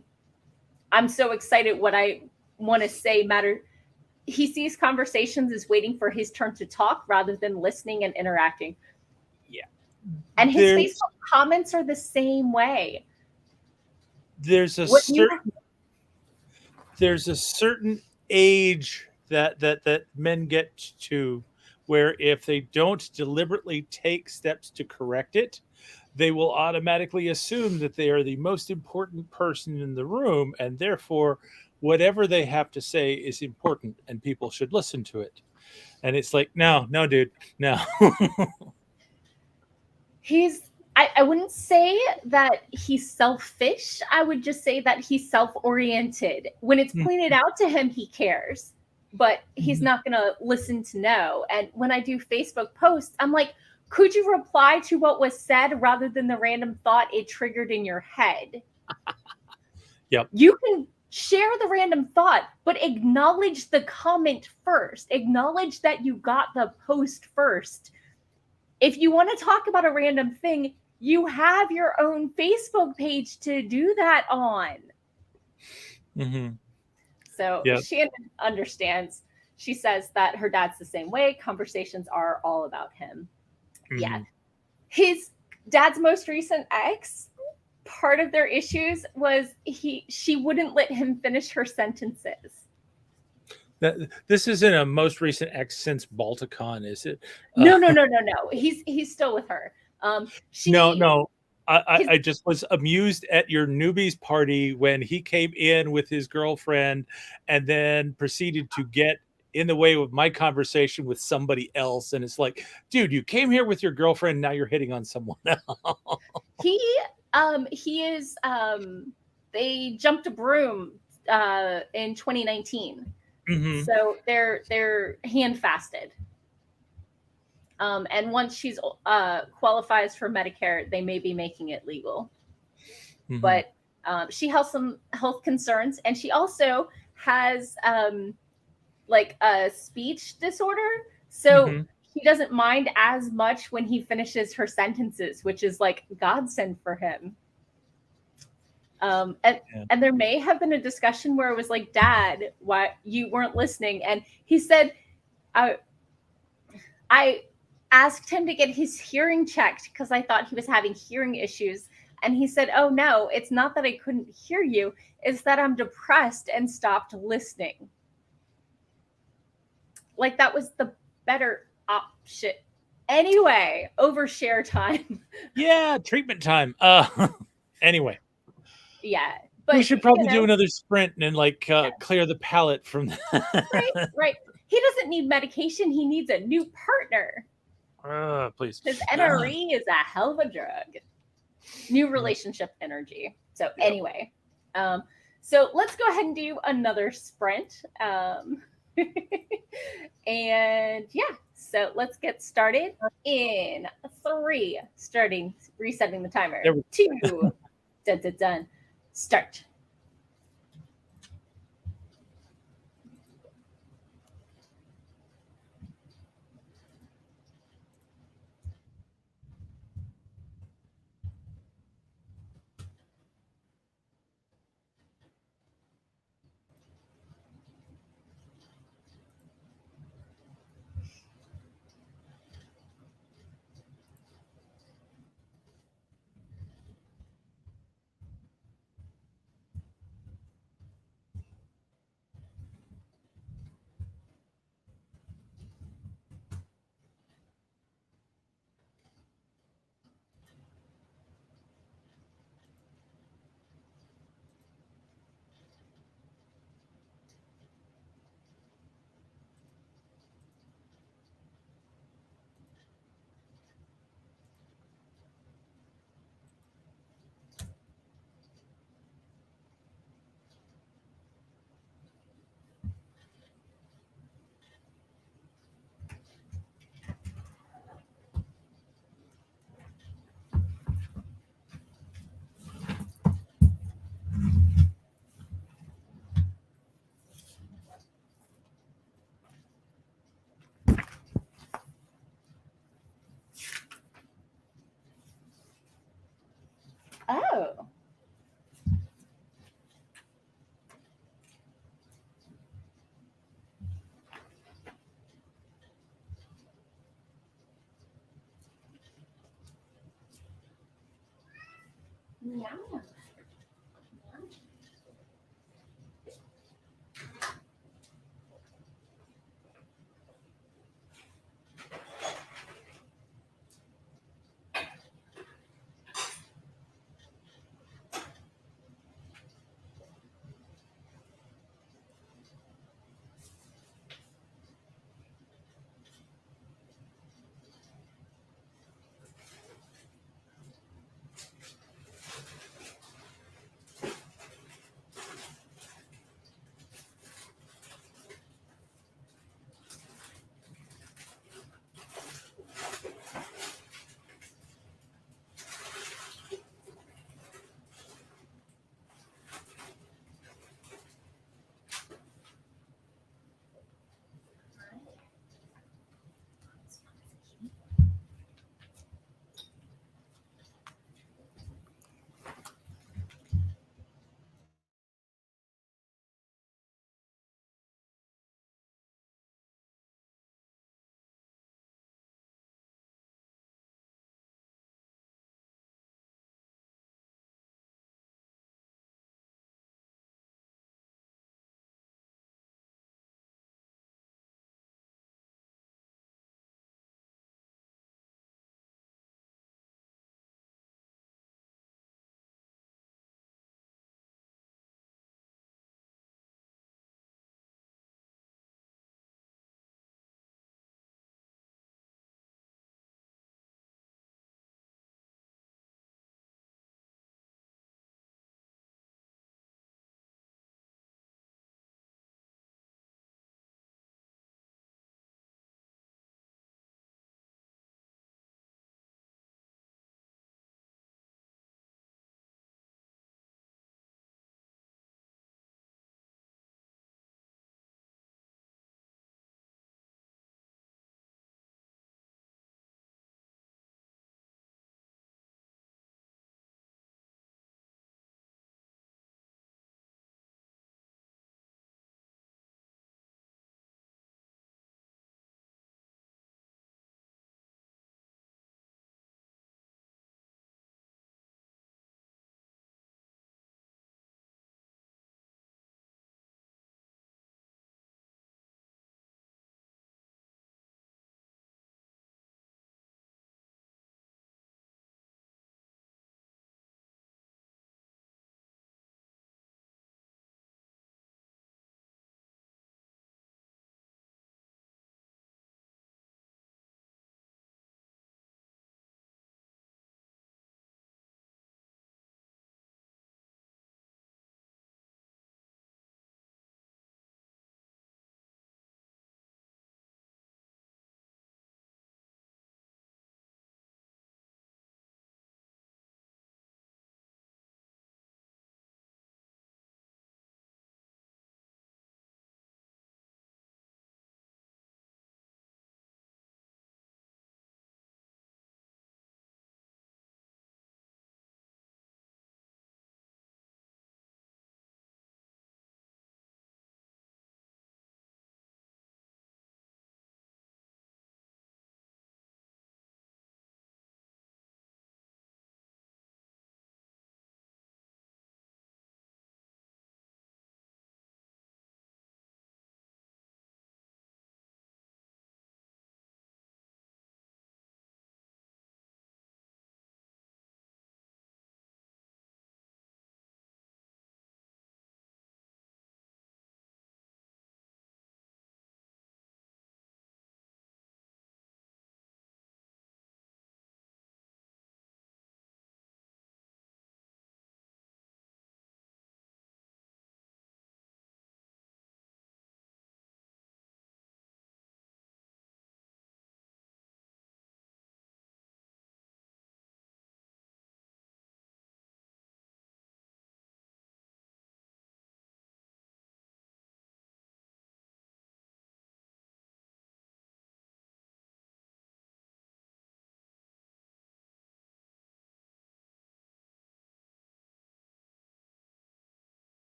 I'm so excited what I want to say matter. He sees conversations as waiting for his turn to talk rather than listening and interacting. Yeah. And his Facebook comments are the same way. There's a certain age that men get to where if they don't deliberately take steps to correct it, they will automatically assume that they are the most important person in the room, and therefore whatever they have to say is important and people should listen to it. And it's like, no, dude, no. I wouldn't say that he's selfish. I would just say that he's self-oriented. When it's pointed out to him, he cares, but he's not going to listen to no. And when I do Facebook posts, I'm like, could you reply to what was said rather than the random thought it triggered in your head? Yep. You can share the random thought, but acknowledge the comment first. Acknowledge that you got the post first. If you want to talk about a random thing, you have your own Facebook page to do that on. Mm-hmm. So Shannon understands. She says that her dad's the same way. Conversations are all about him. Mm-hmm. Yeah. His dad's most recent ex, part of their issues was she wouldn't let him finish her sentences. This isn't a most recent ex since Balticon, is it? No. He's still with her. No. I just was amused at your newbies party when he came in with his girlfriend and then proceeded to get in the way of my conversation with somebody else. And it's like, dude, you came here with your girlfriend. Now you're hitting on someone else. He is, they jumped a broom in 2019. Mm-hmm. So they're hand fasted. And once she's qualifies for Medicare, they may be making it legal. Mm-hmm. But she has some health concerns, and she also has like a speech disorder. So he doesn't mind as much when he finishes her sentences, which is like godsend for him. And there may have been a discussion where it was like, Dad, why you weren't listening? And he said, I asked him to get his hearing checked because I thought he was having hearing issues. And he said, oh, no, it's not that I couldn't hear you. It's that I'm depressed and stopped listening. Like, that was the better option. Anyway, overshare time. Yeah, treatment time. Anyway. Yeah. But we should probably do another sprint and like clear the palate from that. Right. He doesn't need medication. He needs a new partner. Please. His NRE is a hell of a drug. New relationship energy. So anyway, so let's go ahead and do another sprint. And so let's get started in 3, resetting the timer. 2, done. Start. Oh. Yeah.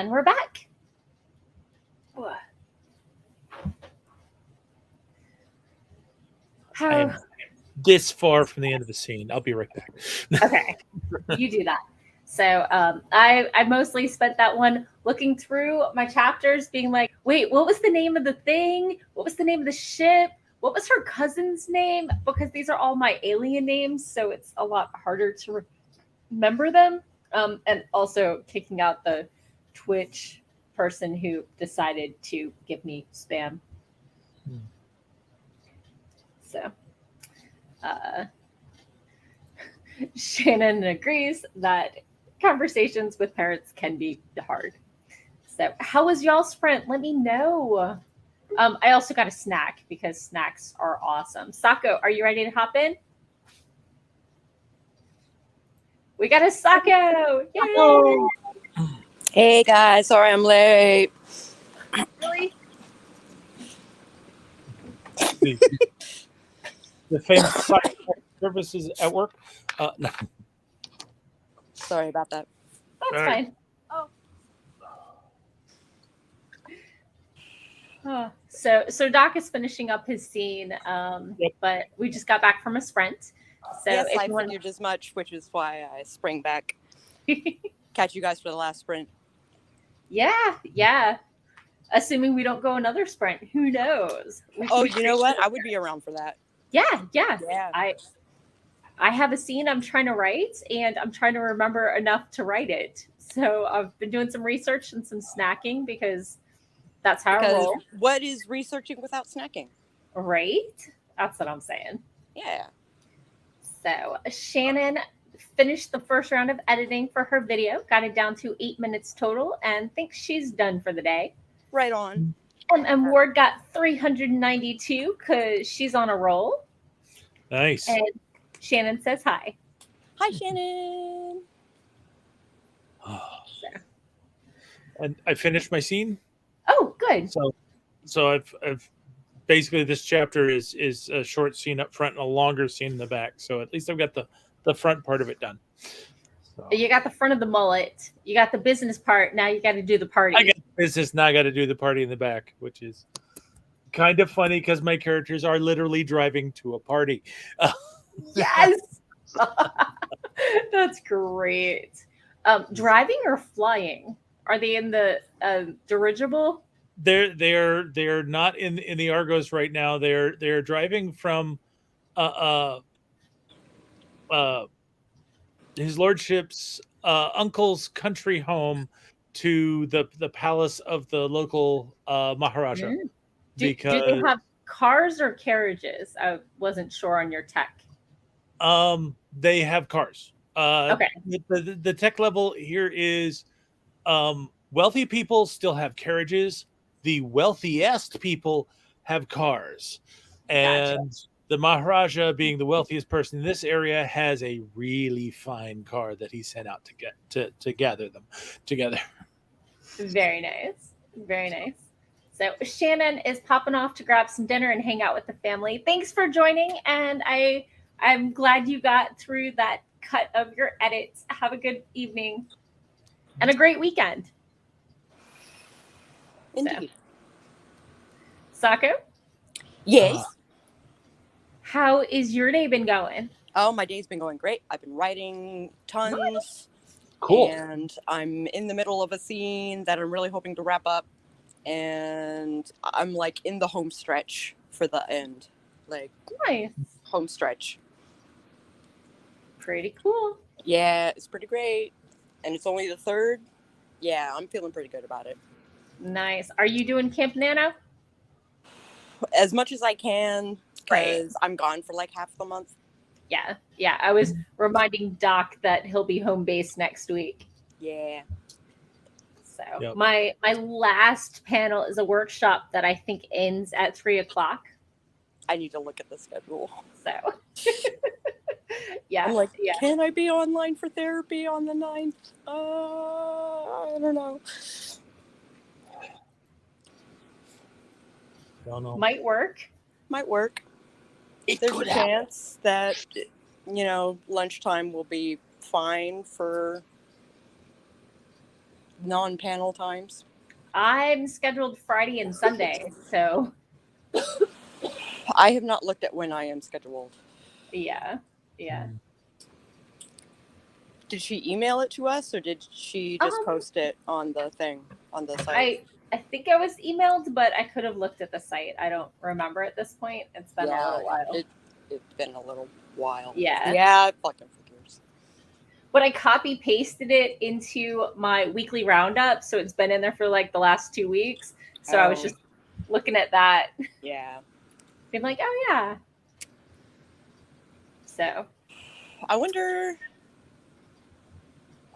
And we're back. I am this far from the end of the scene. I'll be right back. Okay, you do that. So I mostly spent that one looking through my chapters, being like, wait, what was the name of the thing? What was the name of the ship? What was her cousin's name? Because these are all my alien names, so it's a lot harder to remember them. And also kicking out the Twitch person who decided to give me spam. So Shannon agrees that conversations with parents can be hard. So how was y'all sprint? Let me know. I also got a snack because snacks are awesome. Sako, are you ready to hop in? We got a Sako. Yay! Hey guys, sorry I'm late. Really? The famous services at work. No. Sorry about that. That's Right. fine. Oh. So Doc is finishing up his scene, but we just got back from a sprint. So Yes, if I you want figured as much, which is why I sprang back. Catch you guys for the last sprint. yeah. Assuming we don't go another sprint, who knows? Oh, you know what? I would be around for that. Yeah. Yeah. I have a scene I'm trying to write, and I'm trying to remember enough to write it. So I've been doing some research and some snacking because that's how I roll. What is researching without snacking? Right? That's what I'm saying. Yeah. So Shannon finished the first round of editing for her video, got it down to 8 minutes total, and thinks she's done for the day. Right on. And Ward got 392 because she's on a roll. Nice. And Shannon says hi. Hi, Shannon. And I finished my scene. Oh, good. So I've basically, this chapter is a short scene up front and a longer scene in the back. So at least I've got the front part of it done. So. You got the front of the mullet. You got the business part. Now you got to do the party. I got the business. Now I got to do the party in the back, which is kind of funny because my characters are literally driving to a party. Yes. That's great. Driving or flying? Are they in the dirigible? They're not in the Argos right now. They're driving from his lordship's uncle's country home to the palace of the local Maharaja. Do they have cars or carriages? I wasn't sure on your tech. They have cars. Okay. The tech level here is wealthy people still have carriages. The wealthiest people have cars. And gotcha. The Maharaja, being the wealthiest person in this area, has a really fine car that he sent out to gather them together. Very nice. Very nice. So Shannon is popping off to grab some dinner and hang out with the family. Thanks for joining, and I'm glad you got through that cut of your edits. Have a good evening and a great weekend. Indeed. So, Sako? Yes. How is your day been going? Oh, my day's been going great. I've been writing tons. Nice. Cool. And I'm in the middle of a scene that I'm really hoping to wrap up. And I'm like in the home stretch for the end. Like, nice. Home stretch. Pretty cool. Yeah, it's pretty great. And it's only the 3rd. Yeah, I'm feeling pretty good about it. Nice. Are you doing Camp NaNo? As much as I can, because I'm gone for like half the month. Yeah. I was reminding Doc that he'll be home base next week. Yeah. So yep. my last panel is a workshop that I think ends at 3:00. I need to look at the schedule. So yeah. I'm like, can I be online for therapy on the 9th? I don't know. Don't know. Might work. There's a chance that, lunchtime will be fine for non-panel times? I'm scheduled Friday and Sunday, so I have not looked at when I am scheduled. yeah. Did she email it to us, or did she just post it on the thing, on the site? I think I was emailed, but I could have looked at the site. I don't remember at this point. It's been a little while. It's been a little while. Yeah. Yeah, it fucking figures. But I copy pasted it into my weekly roundup, so it's been in there for like the last 2 weeks. So I was just looking at that. Yeah. Being like, oh yeah. So I wonder.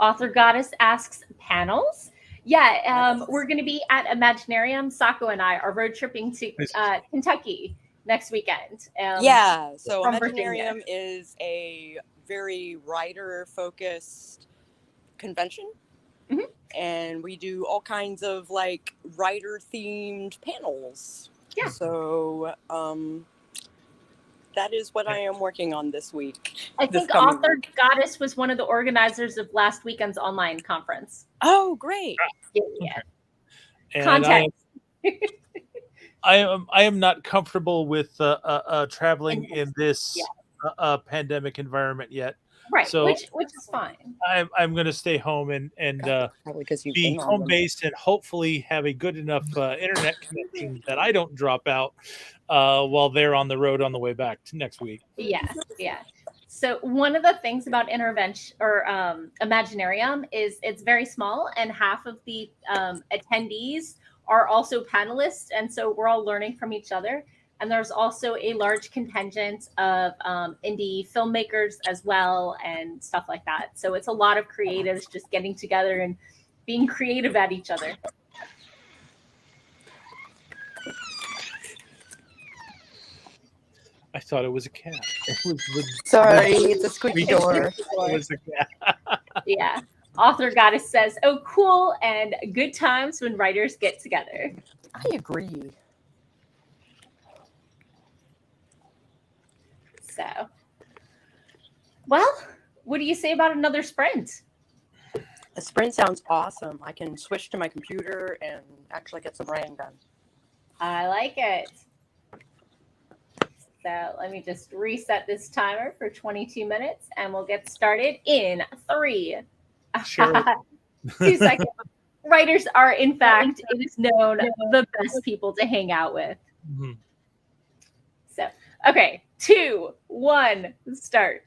Author Goddess asks panels. Yeah, we're going to be at Imaginarium. Sako and I are road tripping to Kentucky next weekend. Yeah, so from Imaginarium Virginia. is a very writer-focused convention. Mhm. And we do all kinds of like writer-themed panels. Yeah. So that is what I am working on this week. I this think coming Author week. Goddess was one of the organizers of last weekend's online conference. Oh, great. Yeah. And Context. I am not comfortable with traveling in this pandemic environment yet. Right, So which is fine. I'm going to stay home and Probably because you've be been on home them. based and hopefully have a good enough internet connection that I don't drop out while they're on the road on the way back to next week. Yeah. So one of the things about intervention or Imaginarium is it's very small, and half of the attendees are also panelists, and so we're all learning from each other. And there's also a large contingent of indie filmmakers as well and stuff like that. So it's a lot of creatives just getting together and being creative at each other. I thought it was a cat. Sorry, it's a squeaky door. It was a cat. Yeah. Author Goddess says, oh, cool, and good times when writers get together. I agree. So, well, what do you say about another sprint? A sprint sounds awesome. I can switch to my computer and actually get some writing done. I like it. So let me just reset this timer for 22 minutes and we'll get started in 3. Sure. 2 seconds. Writers are, in fact, it is known, the best people to hang out with. Mm-hmm. So, okay, 2, 1, start.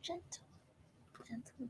Gentle. Gentle love.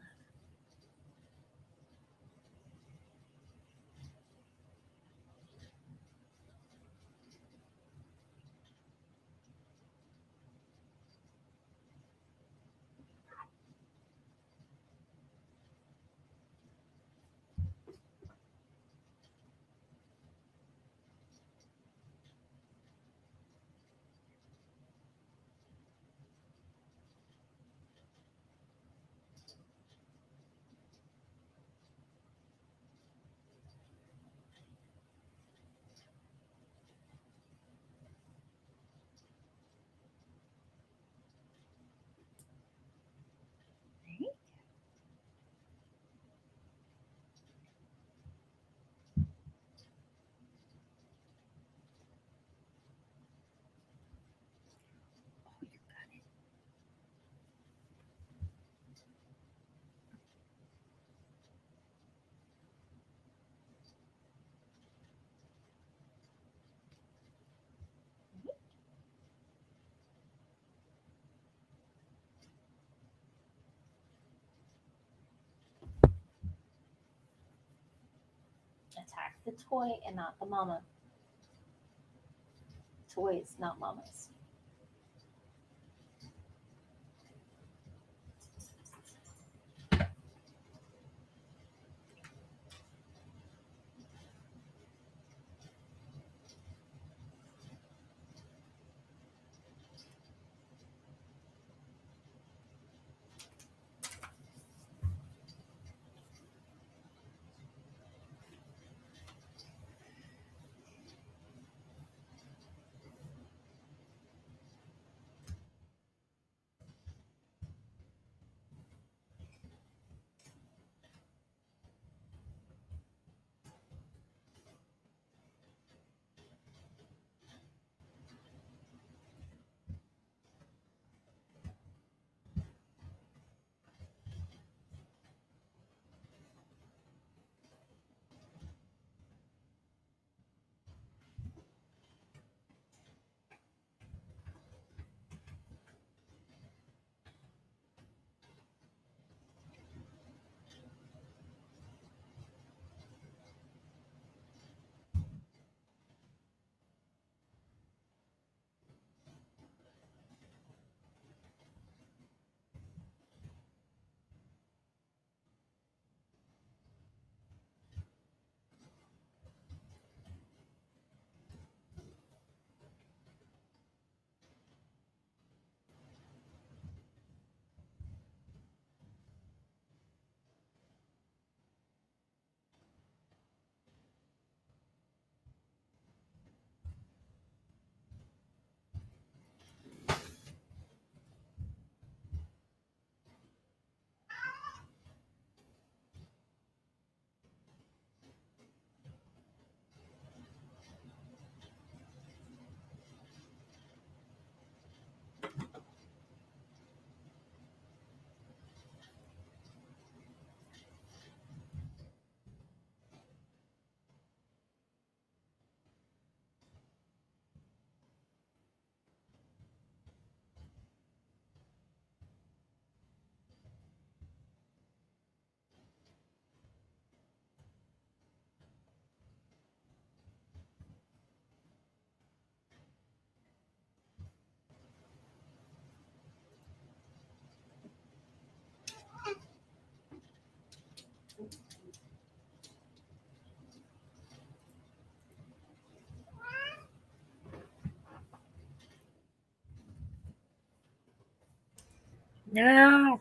Attack the toy and not the mama. Toys, not mamas. No.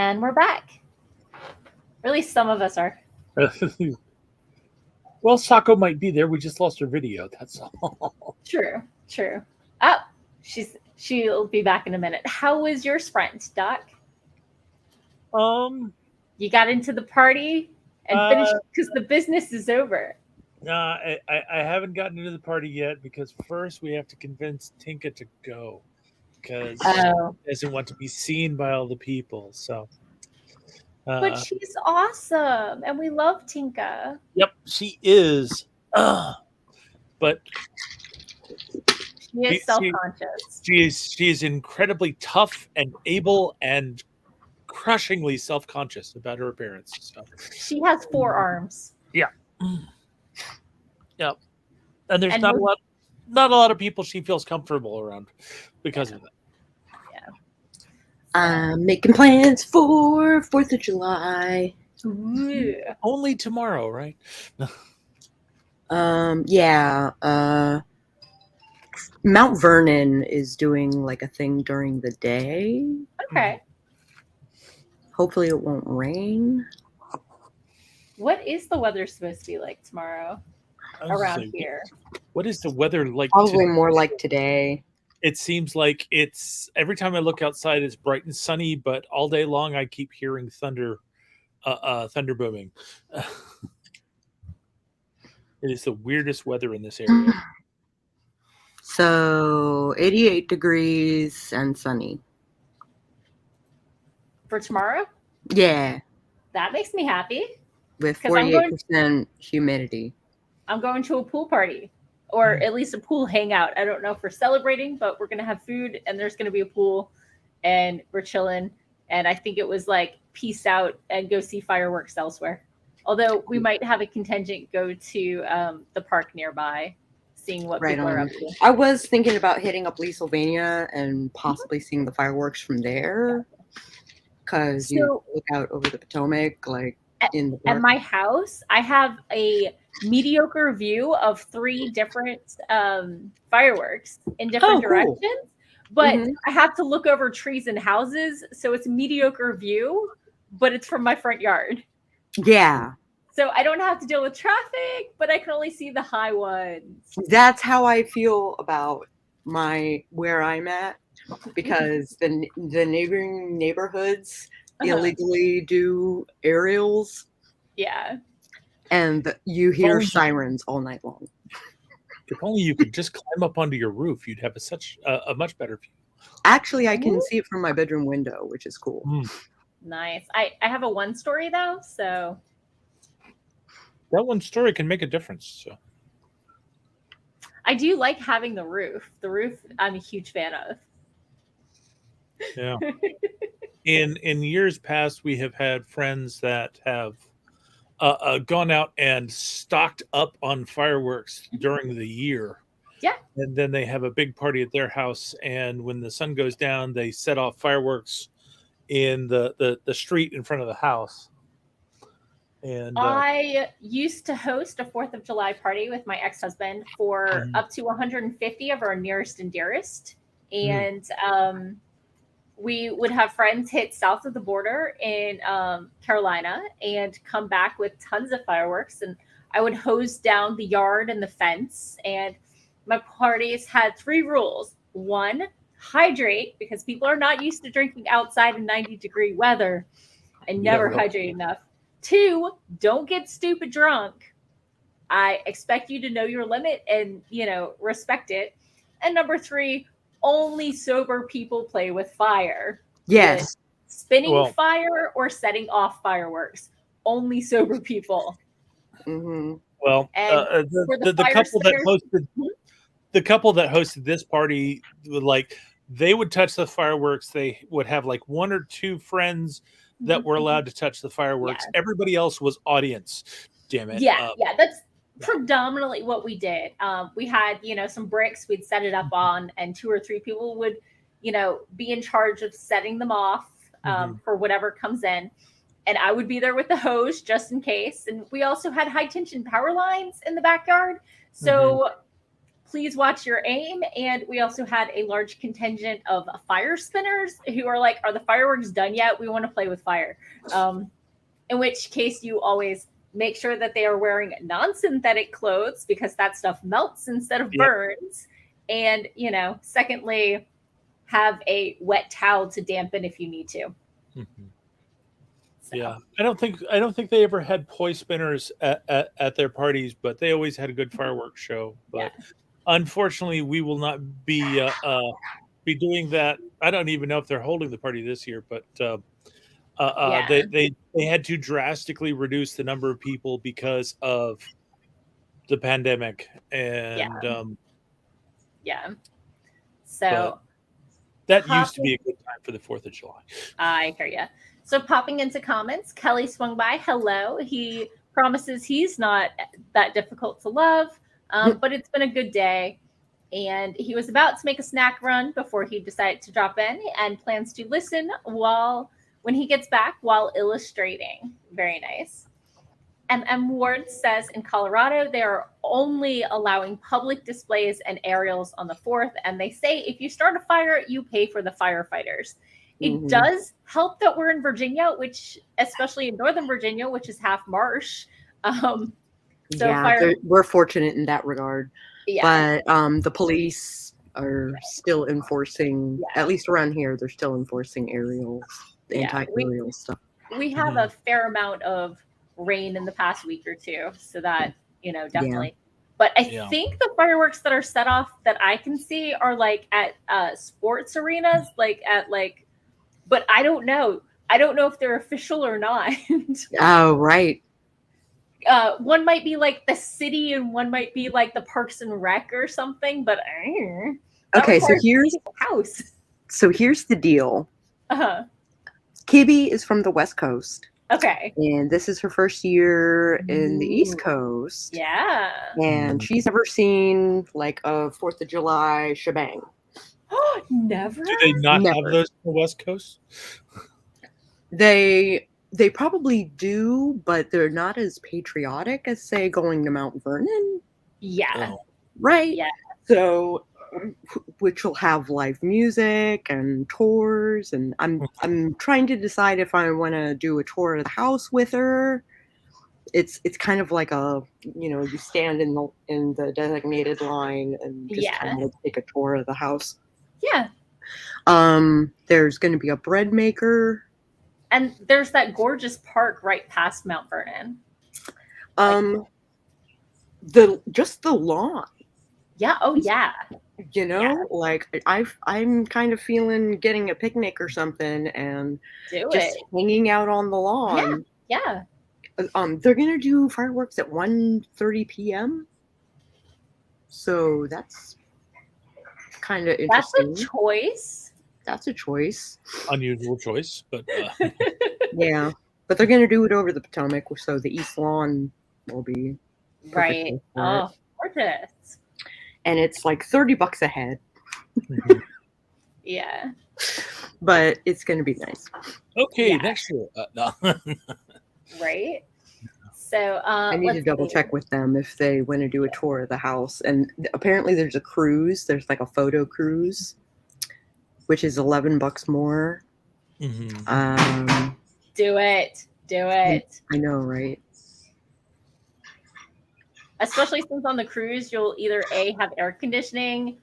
And we're back. Or at least some of us are. Well, Sako might be there. We just lost her video. That's all. True. Oh, she'll be back in a minute. How was your sprint, Doc? You got into the party and finished because the business is over. I haven't gotten into the party yet because first we have to convince Tinka to go because she doesn't want to be seen by all the people. So, but she's awesome, and we love Tinka. Yep, she is. But she is self-conscious. She is incredibly tough and able and crushingly self-conscious about her appearance. So. She has 4 arms. Yeah. Yep. And there's not a lot of people she feels comfortable around because of that. Yeah. I'm making plans for 4th of July. Ooh. Only tomorrow, right? Yeah. Mount Vernon is doing like a thing during the day. Okay. Hopefully it won't rain. What is the weather supposed to be like tomorrow around here? What is the weather like? Probably more like today. It seems like it's every time I look outside, it's bright and sunny, but all day long I keep hearing thunder booming. It is the weirdest weather in this area. So 88 degrees and sunny. For tomorrow? Yeah. That makes me happy. With 48% humidity. I'm going to a pool party, or at least a pool hangout. I don't know if we're celebrating, but we're going to have food, and there's going to be a pool, and we're chilling. And I think it was like peace out and go see fireworks elsewhere. Although we might have a contingent go to the park nearby, seeing what people are up to. I was thinking about hitting up Leesylvania and possibly seeing the fireworks from there. Because you look out over the Potomac, like in the park. At my house, I have a mediocre view of 3 different fireworks in different directions. But I have to look over trees and houses, so it's a mediocre view, but it's from my front yard. Yeah. So I don't have to deal with traffic, but I can only see the high ones. That's how I feel about where I'm at. Because the neighboring neighborhoods illegally do aerials. Yeah. And you hear sirens all night long. If only you could just climb up onto your roof, you'd have a much better view. Actually, I can see it from my bedroom window, which is cool. Nice. I have a 1-story though, so that 1 story can make a difference. So I do like having the roof. The roof I'm a huge fan of. Yeah. In years past, we have had friends that have gone out and stocked up on fireworks during the year. Yeah. And then they have a big party at their house, and when the sun goes down, they set off fireworks in the street in front of the house. And I used to host a 4th of July party with my ex-husband for up to 150 of our nearest and dearest. And we would have friends hit south of the border in Carolina and come back with tons of fireworks. And I would hose down the yard and the fence. And my parties had 3 rules. 1, hydrate, because people are not used to drinking outside in 90-degree weather and never hydrate enough. 2, don't get stupid drunk. I expect you to know your limit and, respect it. And number 3, only sober people play with fire. Yes. With spinning fire or setting off fireworks. Only sober people. Mm-hmm. Well, the couple that hosted this party, they would touch the fireworks. They would have 1 or 2 friends that were allowed to touch the fireworks. Yeah. Everybody else was audience. Damn it. Yeah, that's predominantly what we did. We had, some bricks we'd set it up on, and 2 or 3 people would, be in charge of setting them off for whatever comes in. And I would be there with the hose just in case. And we also had high tension power lines in the backyard. So please watch your aim. And we also had a large contingent of fire spinners who are like, are the fireworks done yet? We want to play with fire. In which case you always make sure that they are wearing non-synthetic clothes because that stuff melts instead of burns. And, secondly, have a wet towel to dampen if you need to. Mm-hmm. So. Yeah, I don't think they ever had poi spinners at their parties, but they always had a good fireworks show. But unfortunately, we will not be doing that. I don't even know if they're holding the party this year, but they had to drastically reduce the number of people because of the pandemic, and so that used to be a good time for the 4th of July. I hear you. So popping into comments, Kelly swung by. Hello. He promises he's not that difficult to love, but it's been a good day. And he was about to make a snack run before he decided to drop in, and plans to listen when he gets back while illustrating. Very nice. M. Ward says in Colorado, they are only allowing public displays and aerials on the 4th. And they say if you start a fire, you pay for the firefighters. It does help that we're in Virginia, which, especially in Northern Virginia, which is half marsh. We're fortunate in that regard. Yeah. But the police are still enforcing, at least around here, they're still enforcing aerials, anti-aerial stuff. We have a fair amount of rain in the past week or two, so that, definitely. Yeah. But I think the fireworks that are set off that I can see are like at sports arenas, but I don't know. I don't know if they're official or not. Oh, right. One might be like the city and one might be like the Parks and Rec or something, but okay, so here's the deal. Kibby is from the West Coast. Okay. And this is her first year in the East Coast. Yeah. And she's never seen like a 4th of July shebang. Never? Do they not have those on the West Coast? They probably do, but they're not as patriotic as, say, going to Mount Vernon. Yeah. Oh. Right? Yeah. So, which will have live music and tours, and I'm trying to decide if I want to do a tour of the house with her. It's kind of like you stand in the designated line and just kind of take a tour of the house. Yeah. There's going to be a bread maker. And there's that gorgeous park right past Mount Vernon. Just the lawn. Yeah. Oh, yeah. I'm kind of feeling getting a picnic or something and hanging out on the lawn. Yeah. They're gonna do fireworks at 1:30 p.m. So that's kind of interesting. That's a choice. That's a choice. Unusual choice, but yeah. But they're gonna do it over the Potomac, so the East Lawn will be right. Oh, gorgeous. And it's like $30 a head. Yeah. But it's going to be nice. Okay, next year. No. Right. So I need to double check with them if they want to do a tour of the house. And apparently there's a cruise. There's like a photo cruise, which is $11 more. Mm-hmm. Do it. I know, right? Especially since on the cruise, you'll either A, have air conditioning,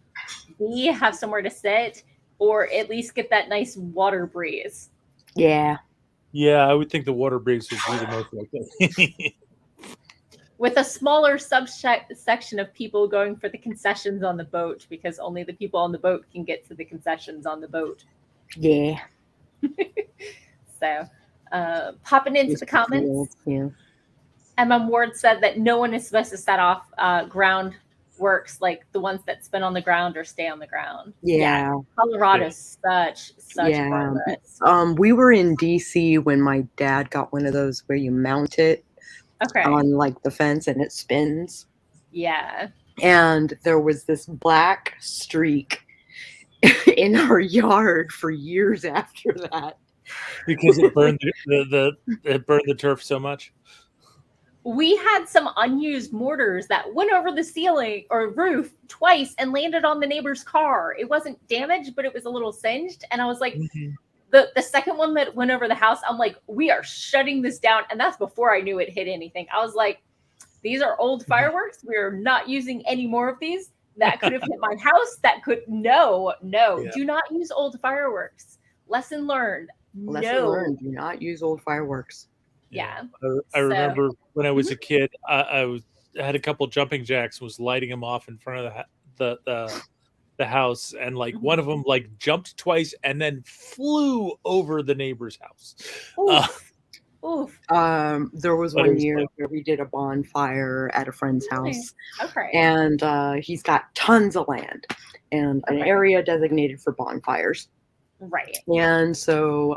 B, have somewhere to sit, or at least get that nice water breeze. Yeah. Yeah, I would think the water breeze would be the most likely. With a smaller subsection of people going for the concessions on the boat, because only the people on the boat can get to the concessions on the boat. Yeah. So, popping into the comments. Yeah. MM Ward said that no one is supposed to set off groundworks like the ones that spin on the ground or stay on the ground. Yeah. Colorado's such progress. We were in DC when my dad got one of those where you mount it on like the fence and it spins. Yeah. And there was this black streak in our yard for years after that. Because it burned the turf so much. we had some unused mortars that went over the ceiling or roof twice and landed on the neighbor's car. It wasn't damaged, but it was a little singed. And I was like, the second one that went over the house, I'm like, we are shutting this down. And that's before I knew it hit anything. I was like, these are old fireworks. We're not using any more of these. That could have hit my house. That could, no, do not use old fireworks. Lesson learned. Lesson learned, do not use old fireworks. Yeah. I remember when I was a kid, I had a couple jumping jacks, was lighting them off in front of the house, and like one of them like jumped twice and then flew over the neighbor's house. Oof. There was one year where we did a bonfire at a friend's house. Okay. And he's got tons of land and an area designated for bonfires. Right. And so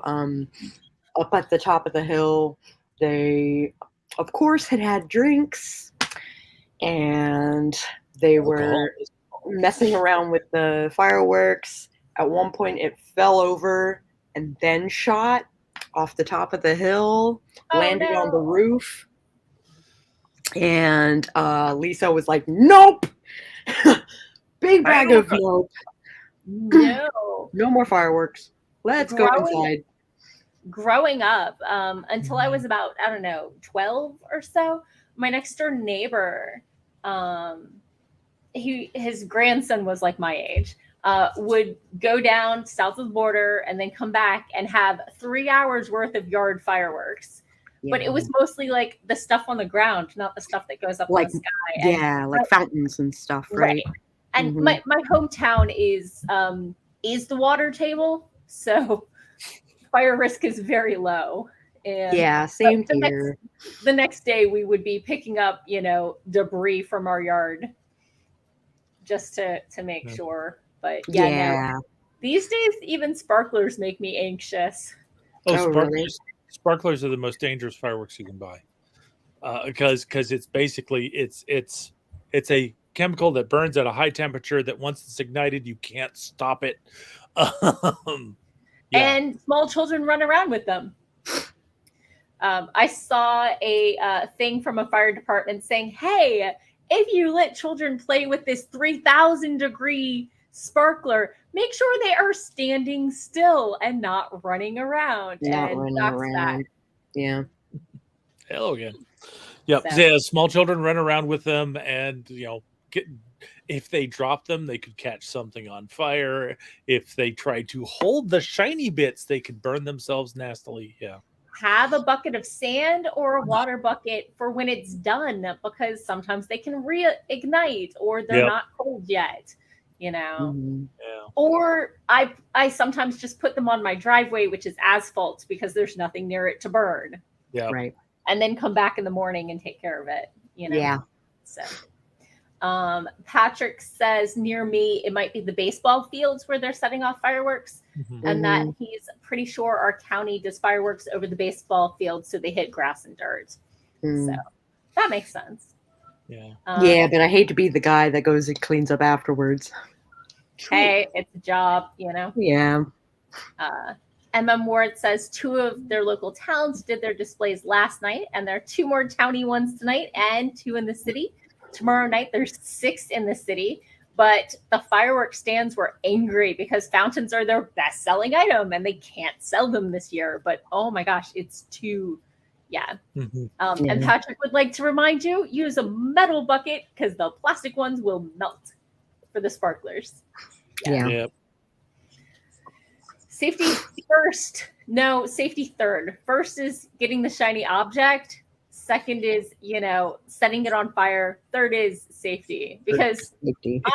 up at the top of the hill, they, of course, had drinks, and they were messing around with the fireworks. At one point, it fell over and then shot off the top of the hill, landed on the roof. And Lisa was like, nope! Big bag of nope. No more fireworks. Let's go inside. Growing up, until I was about, 12 or so, my next door neighbor, his grandson was like my age, would go down south of the border and then come back and have 3 hours worth of yard fireworks. Yeah. But it was mostly like the stuff on the ground, not the stuff that goes up in the sky. Yeah, like fountains and stuff, right? And my hometown is the water table, so fire risk is very low. And yeah, same here. The next day we would be picking up, debris from our yard just to make sure. But no. These days even sparklers make me anxious. Sparklers are the most dangerous fireworks you can buy. Because it's basically it's a chemical that burns at a high temperature that once it's ignited you can't stop it. And small children run around with them. I saw a thing from a fire department saying, hey, if you let children play with this 3,000 degree sparkler, make sure they are standing still and not running around. Yeah. Hello again. Yep. So. Yeah, small children run around with them, and if they drop them, they could catch something on fire. If they try to hold the shiny bits, they could burn themselves nastily. Yeah. Have a bucket of sand or a water bucket for when it's done, because sometimes they can reignite or they're not cold yet, Yeah. Or I sometimes just put them on my driveway, which is asphalt, because there's nothing near it to burn. Yeah. Right. And then come back in the morning and take care of it, Yeah. So Patrick says near me it might be the baseball fields where they're setting off fireworks, and that he's pretty sure our county does fireworks over the baseball field, so they hit grass and dirt. So that makes sense. Yeah. But I hate to be the guy that goes and cleans up afterwards. Hey, it's a job, Yeah. MM Ward says 2 of their local towns did their displays last night, and there are 2 more towny ones tonight and 2 in the city. Tomorrow night, there's 6 in the city, but the fireworks stands were angry because fountains are their best-selling item, and they can't sell them this year. But, oh my gosh, it's too, And Patrick would like to remind you, use a metal bucket because the plastic ones will melt for the sparklers. Yeah. Safety first. No, safety third. First is getting the shiny object. Second is, setting it on fire. Third is safety. Because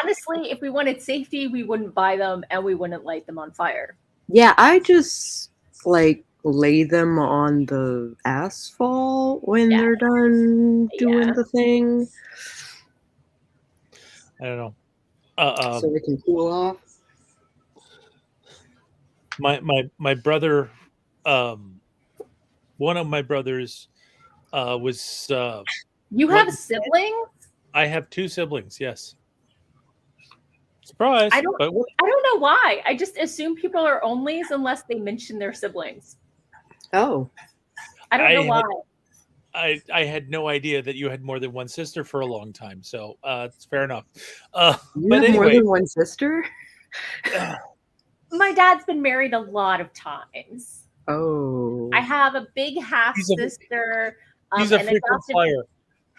honestly, if we wanted safety, we wouldn't buy them and we wouldn't light them on fire. Yeah, I just lay them on the asphalt when they're done doing the thing. I don't know. So they can cool off. My brother, one of my brothers was you have siblings? I have 2 siblings, yes. Surprise. I don't know why. I just assume people are onlys unless they mention their siblings. Oh. I don't know why. I had no idea that you had more than one sister for a long time, so it's fair enough. You But have more anyway, than one sister? My dad's been married a lot of times. Oh. I have a big half sister, he's a an frequent adopted flyer.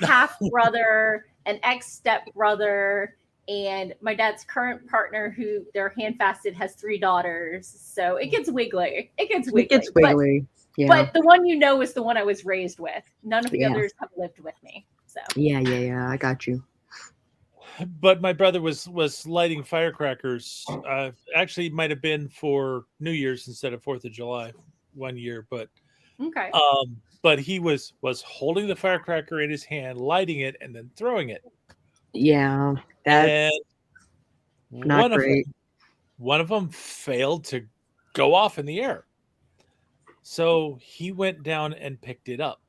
half brother, an ex step brother, and my dad's current partner, who they're handfasted, has 3 daughters. So it gets wiggly. It gets wiggly. It gets wiggly. Yeah. But the one you know is the one I was raised with. None of the others have lived with me. So Yeah. I got you. But my brother was lighting firecrackers. Actually, might have been for New Year's instead of 4th of July one year. But okay. but he was holding the firecracker in his hand, lighting it, and then throwing it. Yeah, that's And not great. One of them failed to go off in the air. So he went down and picked it up.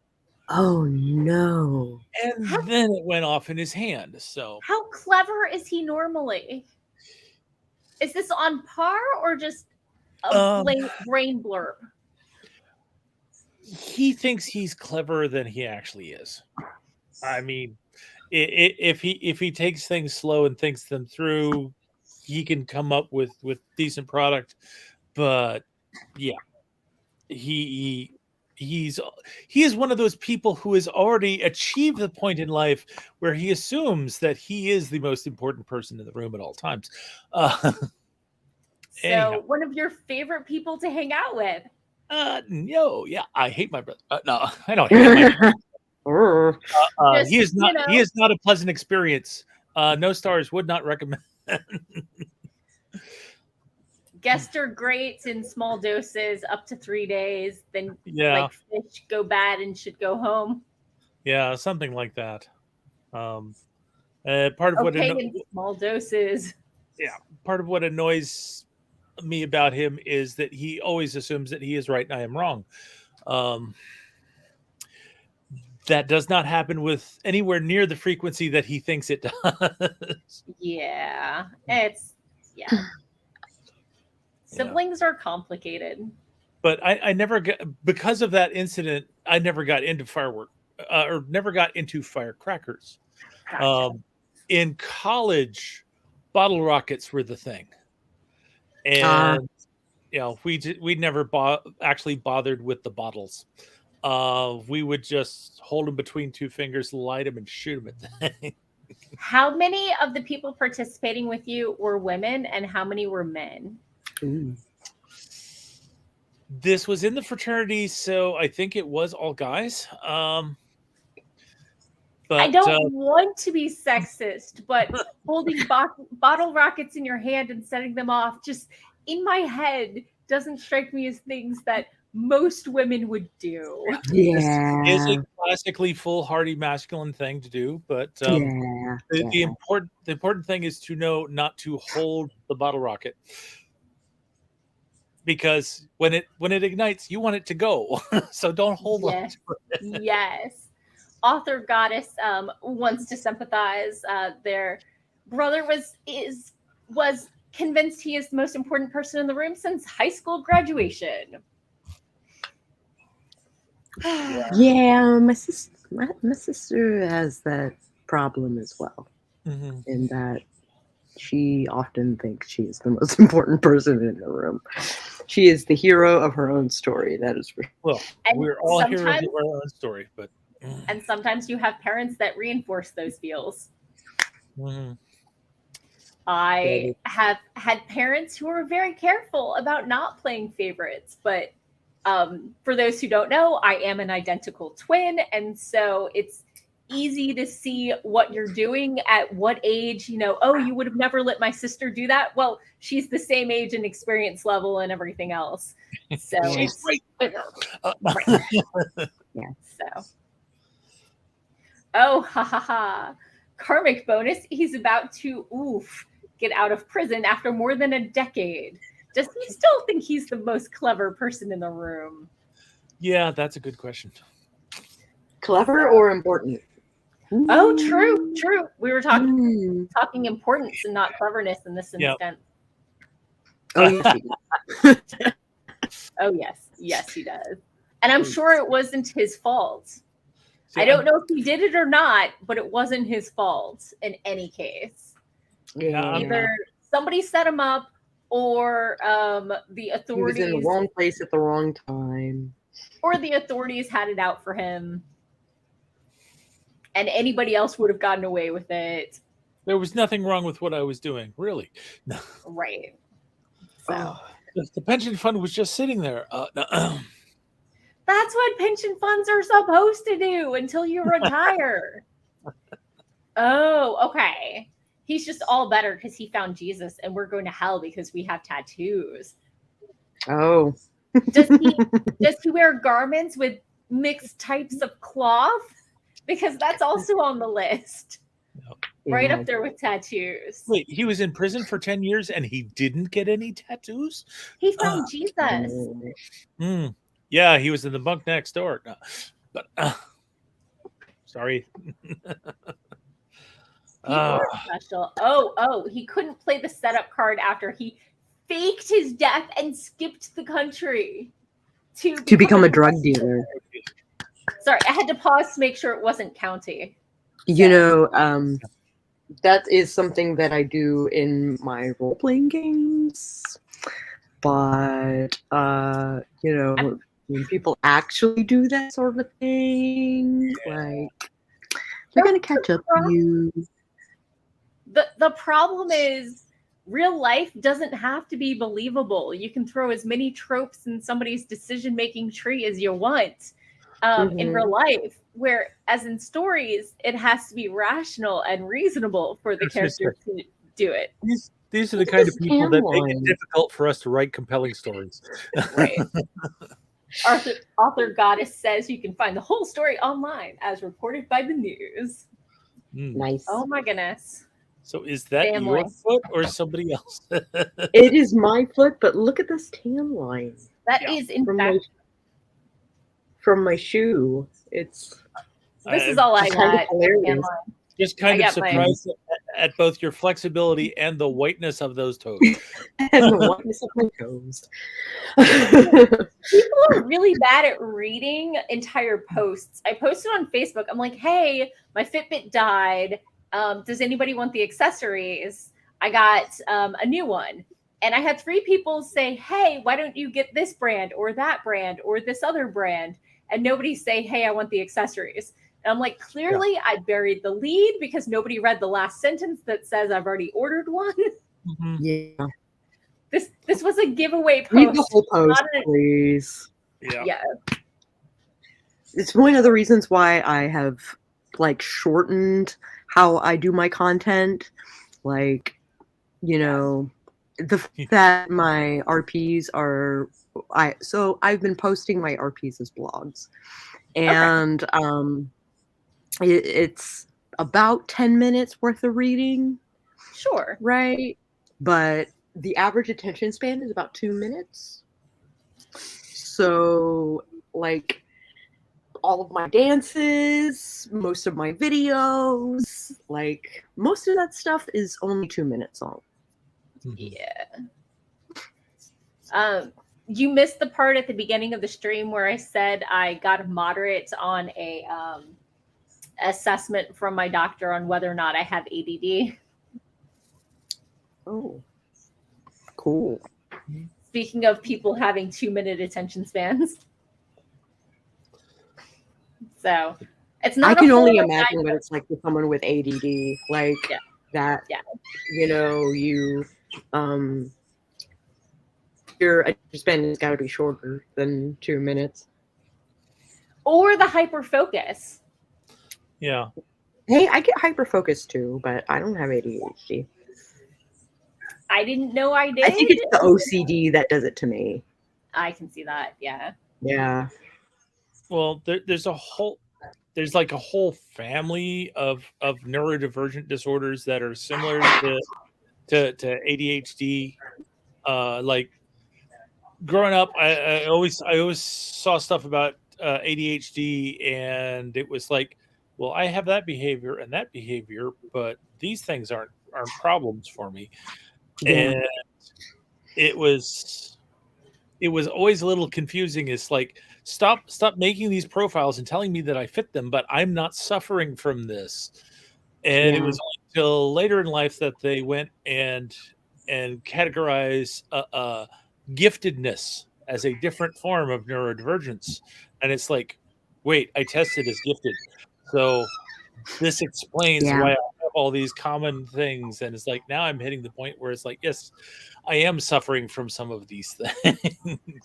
Oh no. And then it went off in his hand. So how clever is he normally? Is this on par or just a brain blurb? He thinks he's cleverer than he actually is. I mean, if he takes things slow and thinks them through, he can come up with decent product. But yeah, he is one of those people who has already achieved the point in life where he assumes that he is the most important person in the room at all times. So one of your favorite people to hang out with? No, yeah, I hate my brother. No, I don't hate my brother. He is not. He is not a pleasant experience. No stars. Would not recommend. Guests are great in small doses, up to 3 days. Then, like fish go bad and should go home. Yeah, something like that. Part of what in small doses. Yeah, part of what annoys me about him is that he always assumes that he is right and I am wrong. That does not happen with anywhere near the frequency that he thinks it does. Yeah, siblings are complicated. But I never got, because of that incident, I never got into or never got into firecrackers. Gotcha. In college, bottle rockets were the thing. And we never actually bothered with the bottles. We would just hold them between 2 fingers, light them, and shoot them at the thing. How many of the people participating with you were women, and how many were men? Ooh. This was in the fraternity, so I think it was all guys. But I don't want to be sexist, but holding bottle rockets in your hand and setting them off, just in my head, doesn't strike me as things that most women would do. Yeah, this is a classically foolhardy masculine thing to do, but the important thing is to know not to hold the bottle rocket, because when it ignites, you want it to go. So don't hold on to it. Yes. Author Goddess wants to sympathize. Their brother was convinced he is the most important person in the room since high school graduation. Yeah, my sister has that problem as well, in that she often thinks she is the most important person in the room. She is the hero of her own story. That is for well, we're all heroes of our own story, but and sometimes you have parents that reinforce those feels. I have had parents who are very careful about not playing favorites, but for those who don't know, I am an identical twin, and so it's easy to see what you're doing at what age. Oh, you would have never let my sister do that. Well, she's the same age and experience level and everything else. So she's right there. Right. Yeah. So. Oh, ha ha ha. Karmic bonus. He's about to get out of prison after more than a decade. Does he still think he's the most clever person in the room? Yeah, that's a good question. Clever or important? Oh, true. We were talking importance and not cleverness in this instance. Oh, yes, he does. And I'm sure it wasn't his fault. I don't know if he did it or not, but it wasn't his fault in any case. Yeah, Either somebody set him up or the He was authorities in the wrong place at the wrong time. or the authorities had it out for him. And anybody else would have gotten away with it. there was nothing wrong with what I was doing, really. No. Right. So The pension fund was just sitting there. that's what pension funds are supposed to do until you retire. Oh, okay. He's just all better because he found Jesus and we're going to hell because we have tattoos. Oh. Does he wear garments with mixed types of cloth? Because that's also on the list. Right up there with tattoos. Wait, he was in prison for 10 years and he didn't get any tattoos? He found Jesus. Yeah, he was in the bunk next door. No, but sorry. People are special. Oh, he couldn't play the setup card after he faked his death and skipped the country to become a drug dealer. Sorry, I had to pause to make sure it wasn't county. You know, that is something that I do in my role-playing games. But, you know, when people actually do that sort of thing, like, they're going to catch up to you. The problem is real life doesn't have to be believable. You can throw as many tropes in somebody's decision-making tree as you want in real life, whereas in stories, it has to be rational and reasonable for the characters to do it. These are the kind of people that make it difficult for us to write compelling stories. Right. Author Goddess says you can find the whole story online as reported by the news. Nice. Oh my goodness. So is that your foot or somebody else? It is my foot, but look at this tan line. That is in fact from my shoe. This is all I got. Just kind of surprised at both your flexibility and the whiteness of those toes. And the whiteness of my toes. People are really bad at reading entire posts. I posted on Facebook. I'm like, hey, my Fitbit died. Does anybody want the accessories? I got a new one. And I had 3 people say, hey, why don't you get this brand or that brand or this other brand? And nobody say, hey, I want the accessories. And I'm like, clearly I buried the lead because nobody read the last sentence that says I've already ordered one. Yeah. This was a giveaway post. Read the whole post, please. Yeah. It's one of the reasons why I have shortened how I do my content. Like, you know, that my RPs are I've been posting my RPs as blogs. And it's about 10 minutes worth of reading. Sure. Right? But the average attention span is about 2 minutes. So, all of my dances, most of my videos, most of that stuff is only 2 minutes long. Yeah. You missed the part at the beginning of the stream where I said I got a moderate on a assessment from my doctor on whether or not I have ADD. Oh, cool. Speaking of people having 2-minute attention spans. So it's not. I can only imagine what it's like with someone with ADD, that. Yeah. You know, your attention span has got to be shorter than 2 minutes. Or the hyper focus. Yeah. Hey, I get hyper focused too, but I don't have ADHD. I didn't know I did. I think it's the OCD that does it to me. I can see that. Yeah. Yeah. Well, there's a whole family of neurodivergent disorders that are similar to ADHD. Growing up, I always saw stuff about ADHD, and it was like, well, I have that behavior and that behavior, but these things aren't problems for me. Yeah. And it was always a little confusing. It's like, stop making these profiles and telling me that I fit them, but I'm not suffering from this. And it was only until later in life that they went and categorize giftedness as a different form of neurodivergence. And it's like, wait, I tested as gifted. So this explains why I have all these common things. And it's like, now I'm hitting the point where it's like, yes, I am suffering from some of these things.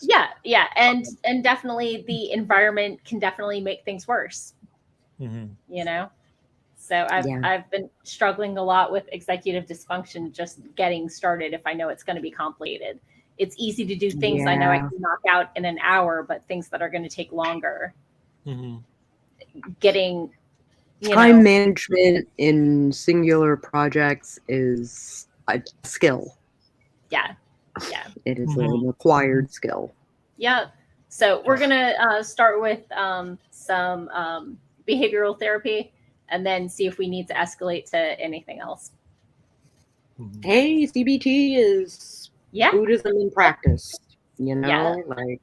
Yeah. And definitely the environment can definitely make things worse. You know? So I've been struggling a lot with executive dysfunction, just getting started if I know it's going to be complicated. It's easy to do things I know I can knock out in an hour, but things that are going to take longer. Getting time management in singular projects is a skill. Yeah. It is an acquired skill. Yeah. So we're going to start with some behavioral therapy, and then see if we need to escalate to anything else. Hey, CBT is Buddhism in practice. You know, like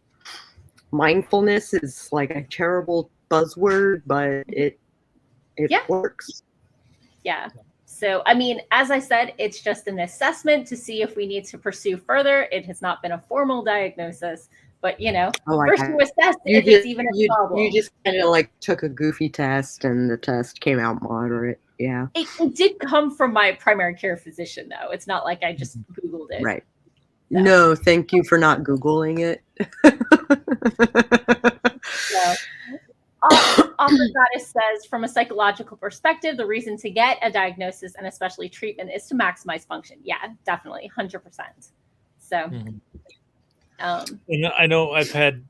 mindfulness is like a terrible buzzword, but it works. Yeah. So, I mean, as I said, it's just an assessment to see if we need to pursue further. It has not been a formal diagnosis, but first you assess if it's even a problem. You just kind of like took a goofy test, and the test came out moderate. Yeah. It did come from my primary care physician, though. It's not like I just Googled it. Right. So. No, thank you for not Googling it. Author Goddess says, from a psychological perspective, the reason to get a diagnosis and especially treatment is to maximize function. Yeah, definitely, 100%. So. And I know I've had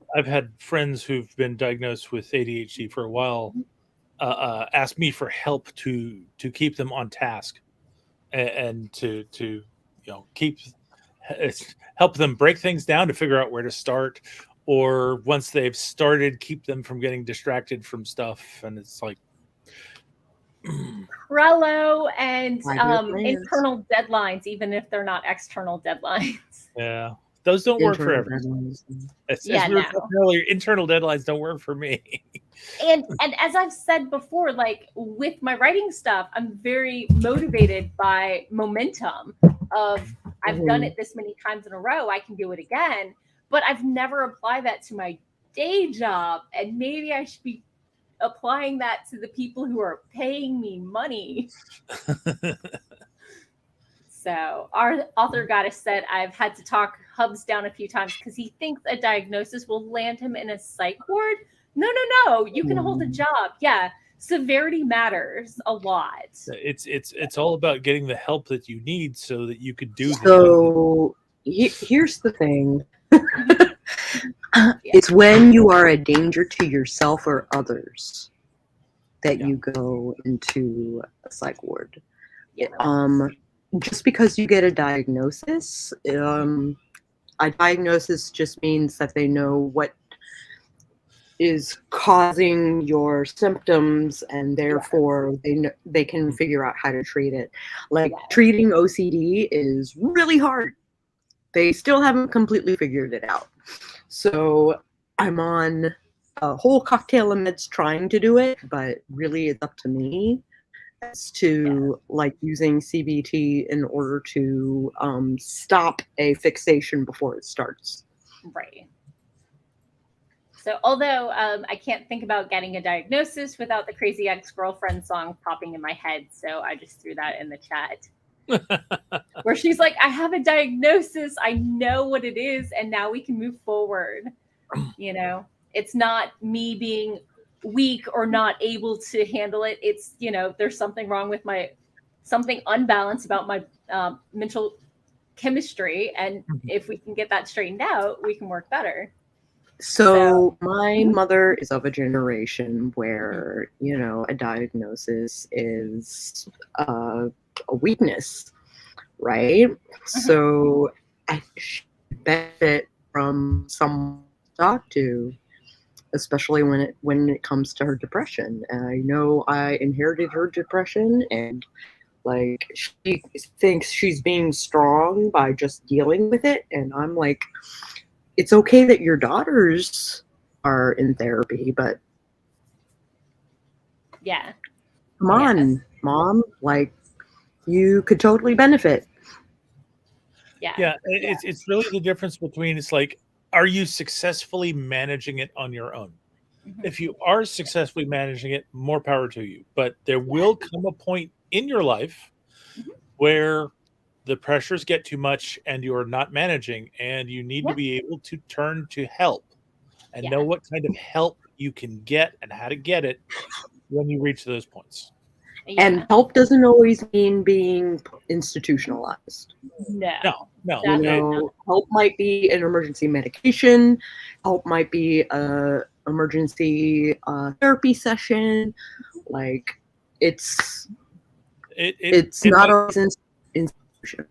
friends who've been diagnosed with ADHD for a while ask me for help to keep them on task and to help them break things down to figure out where to start, or once they've started, keep them from getting distracted from stuff. And it's like Trello and internal deadlines, even if they're not external deadlines. Yeah. Those don't work for everyone. As we were talking earlier, internal deadlines don't work for me. And as I've said before, like with my writing stuff, I'm very motivated by momentum of I've done it this many times in a row, I can do it again. But I've never applied that to my day job. And maybe I should be applying that to the people who are paying me money. So our author Goddess said, I've had to talk Hubs down a few times because he thinks a diagnosis will land him in a psych ward. No. You can hold a job. Yeah. Severity matters a lot. It's all about getting the help that you need so that you could do this. So here's the thing. It's when you are a danger to yourself or others that you go into a psych ward. Just because you get a diagnosis, a diagnosis just means that they know what is causing your symptoms, and therefore they can figure out how to treat it. Like treating OCD is really hard. They still haven't completely figured it out. So I'm on a whole cocktail of meds trying to do it, but really it's up to me as to like using CBT in order to stop a fixation before it starts. Right. So although I can't think about getting a diagnosis without the Crazy Ex-Girlfriend song popping in my head, so I just threw that in the chat. Where she's like, I have a diagnosis, I know what it is, and now we can move forward. It's not me being weak or not able to handle it. It's, there's something wrong with something unbalanced about my mental chemistry, and if we can get that straightened out, we can work better. So my mother is of a generation where, a diagnosis is a weakness, right? So I should benefit from some talk to, especially when it comes to her depression. And I know I inherited her depression, and like she thinks she's being strong by just dealing with it, and I'm like, it's okay that your daughter's are in therapy, but Yeah. come on, Mom, like you could totally benefit. Yeah, it's really the difference between, it's like, are you successfully managing it on your own? Mhm. If you are successfully managing it, more power to you. But there will come a point in your life Mhm. where the pressures get too much and you're not managing, and you need to be able to turn to help and know what kind of help you can get and how to get it when you reach those points. And help doesn't always mean being institutionalized. No. No. You know, help might be an emergency medication. Help might be a emergency therapy session. Like it's not always an institution.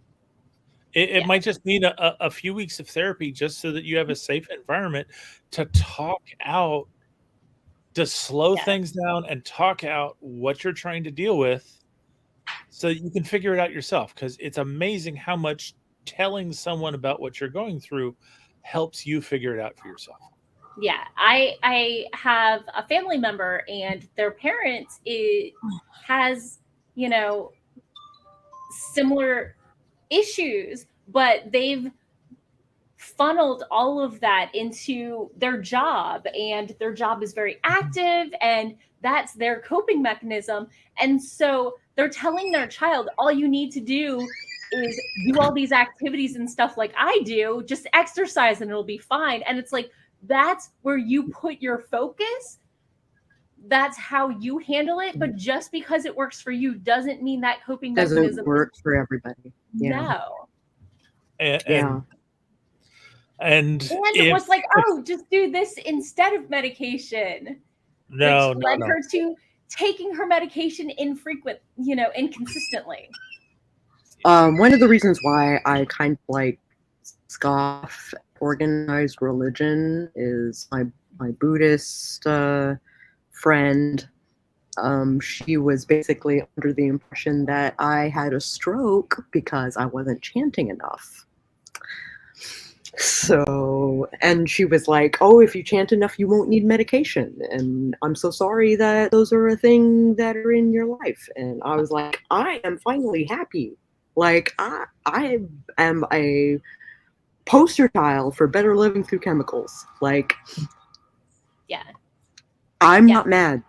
It might just mean a few weeks of therapy just so that you have a safe environment to talk out, to slow things down and talk out what you're trying to deal with so that you can figure it out yourself. Because it's amazing how much telling someone about what you're going through helps you figure it out for yourself. Yeah, I have a family member, and their parents has, you know, similar issues, but they've funneled all of that into their job, and their job is very active, and that's their coping mechanism. And so they're telling their child, all you need to do is do all these activities and stuff like I do, just exercise and it'll be fine. And it's like, that's where you put your focus. That's how you handle it. But just because it works for you doesn't mean that coping mechanism Doesn't work for everybody. No. And it was like, oh, just do this instead of medication. No, which led her to taking her medication inconsistently. One of the reasons why I kind of like scoff organized religion is my Buddhist friend. She was basically under the impression that I had a stroke because I wasn't chanting enough. So, and she was like, oh, if you chant enough, you won't need medication. And I'm so sorry that those are a thing that are in your life. And I was like, I am finally happy. Like, I am a poster child for better living through chemicals. Like, I'm not mad.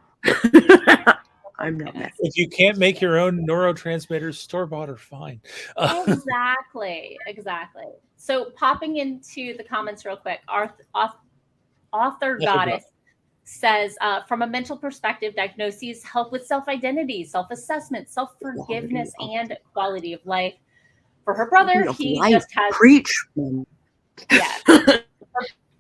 I'm not mad. If you can't make your own neurotransmitters, store-bought are fine. Exactly. So popping into the comments real quick, author Goddess says, from a mental perspective, diagnoses help with self-identity, self-assessment, self-forgiveness, and quality of life. For her brother, he just has... Preach! Her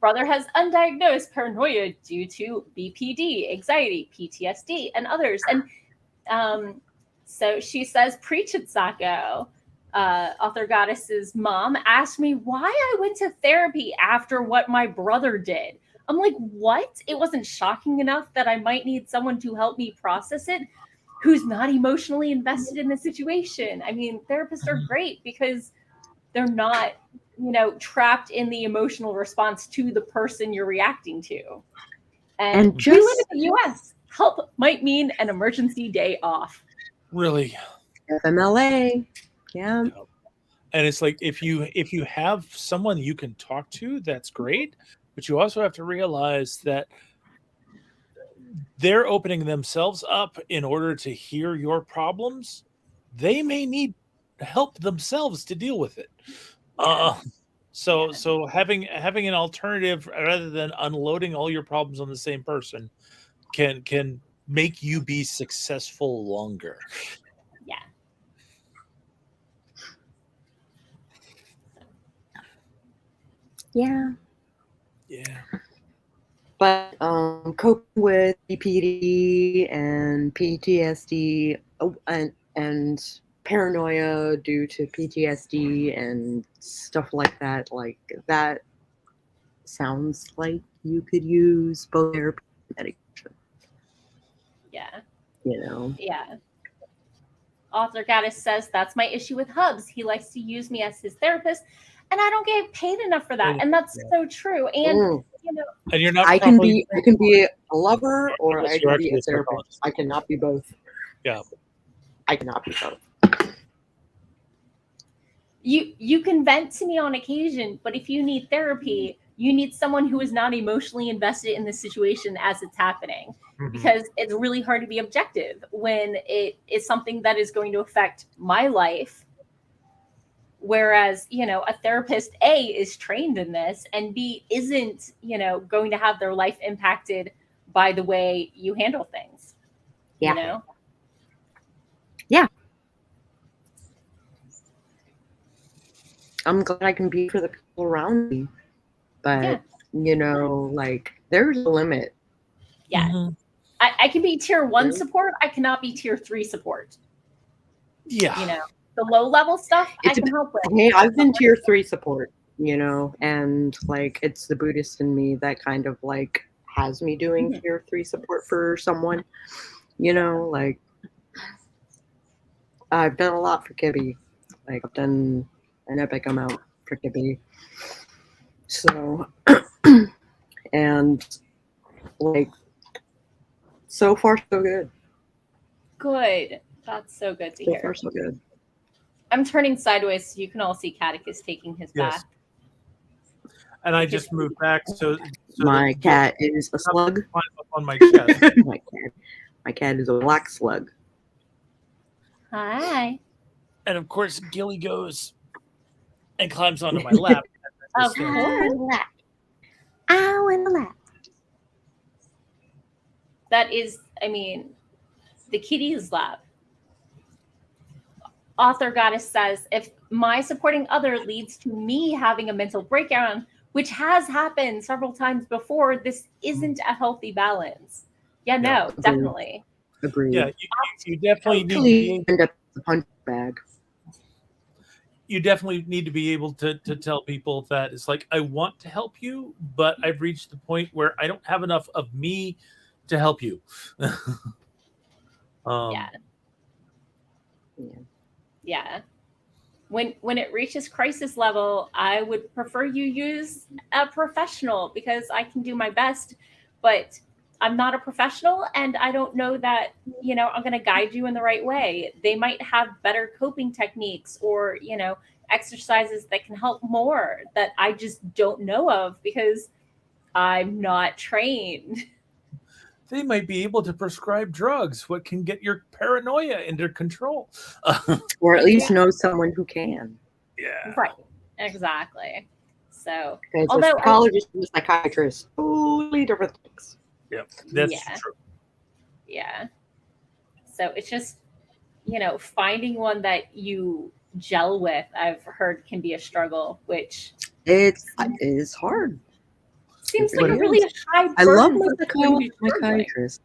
brother has undiagnosed paranoia due to BPD, anxiety, PTSD, and others. And so she says, preach it, Sako. Author Goddess's mom asked me why I went to therapy after what my brother did. I'm like, what? It wasn't shocking enough that I might need someone to help me process it who's not emotionally invested in the situation. I mean, therapists are great because they're not, trapped in the emotional response to the person you're reacting to. And we live in the US. Help might mean an emergency day off. Really? FMLA. Yeah. And it's like, if you have someone you can talk to, that's great. But you also have to realize that they're opening themselves up in order to hear your problems. They may need help themselves to deal with it. So having an alternative rather than unloading all your problems on the same person can make you be successful longer. Yeah. Yeah. But coping with BPD and PTSD and paranoia due to PTSD and stuff like that sounds like you could use both therapy and medication. Yeah. Yeah. Author Goddess says, that's my issue with Hubs. He likes to use me as his therapist and I don't get paid enough for that. And that's so true. And you know, And you're not. I can be a lover or Unless I you're can be actually a a therapist. psychologist. I cannot be both. Yeah. I cannot be both. you can vent to me on occasion, but if you need therapy, you need someone who is not emotionally invested in the situation as it's happening, because it's really hard to be objective when it is something that is going to affect my life. Whereas, you know, a therapist A is trained in this and B isn't, you know, going to have their life impacted by the way you handle things. Yeah. You know? Yeah. I'm glad I can be for the people around me. But, you know, like, there's a limit. Yeah. I can be tier 1 support. I cannot be tier 3 support. Yeah. You know, the low level stuff I can help with. Hey, I've been tier 3 support, you know, and like it's the Buddhist in me that kind of like has me doing tier 3 support for someone, you know, like I've done a lot for Kibby. Like I've done an epic amount for Kibby. So, and like, so far so good. Good. That's so good to hear. So far so good. I'm turning sideways so you can all see Catechus taking his bath. And I just moved back so my cat is a slug. On my chest. my cat is a black slug. Hi. And of course, Gilly goes and climbs onto my lap. Of course. I want a lap. That is, I mean, the kitty's lap. Author Goddess says, if my supporting other leads to me having a mental breakdown, which has happened several times before, this isn't a healthy balance. Yeah, no, definitely. Agreed. Yeah, you definitely need to be end up the punch bag. You definitely need to be able to tell people that it's like, I want to help you, but I've reached the point where I don't have enough of me to help you. Yeah. When it reaches crisis level, I would prefer you use a professional because I can do my best, but I'm not a professional and I don't know that, you know, I'm going to guide you in the right way. They might have better coping techniques or, you know, exercises that can help more that I just don't know of because I'm not trained. They might be able to prescribe drugs, what can get your paranoia under control. Or at least know someone who can. Yeah. Right. Exactly. So, because a psychologist and a psychiatrist, totally different things. Yep, that's true. Yeah. So it's just, you know, finding one that you gel with, I've heard can be a struggle, which it is hard. Seems like a really high burden. I love my psychiatrist.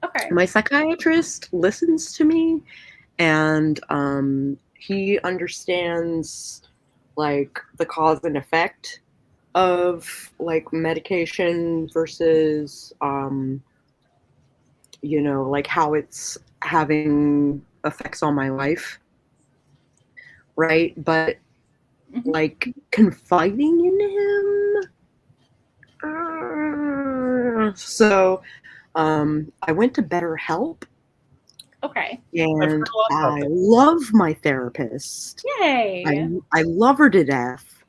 Okay. My psychiatrist listens to me and he understands like the cause and effect of like medication versus you know, like how it's having effects on my life, right? But like confiding in him, so I went to BetterHelp. Okay. And I love my therapist. Yay. I love her to death.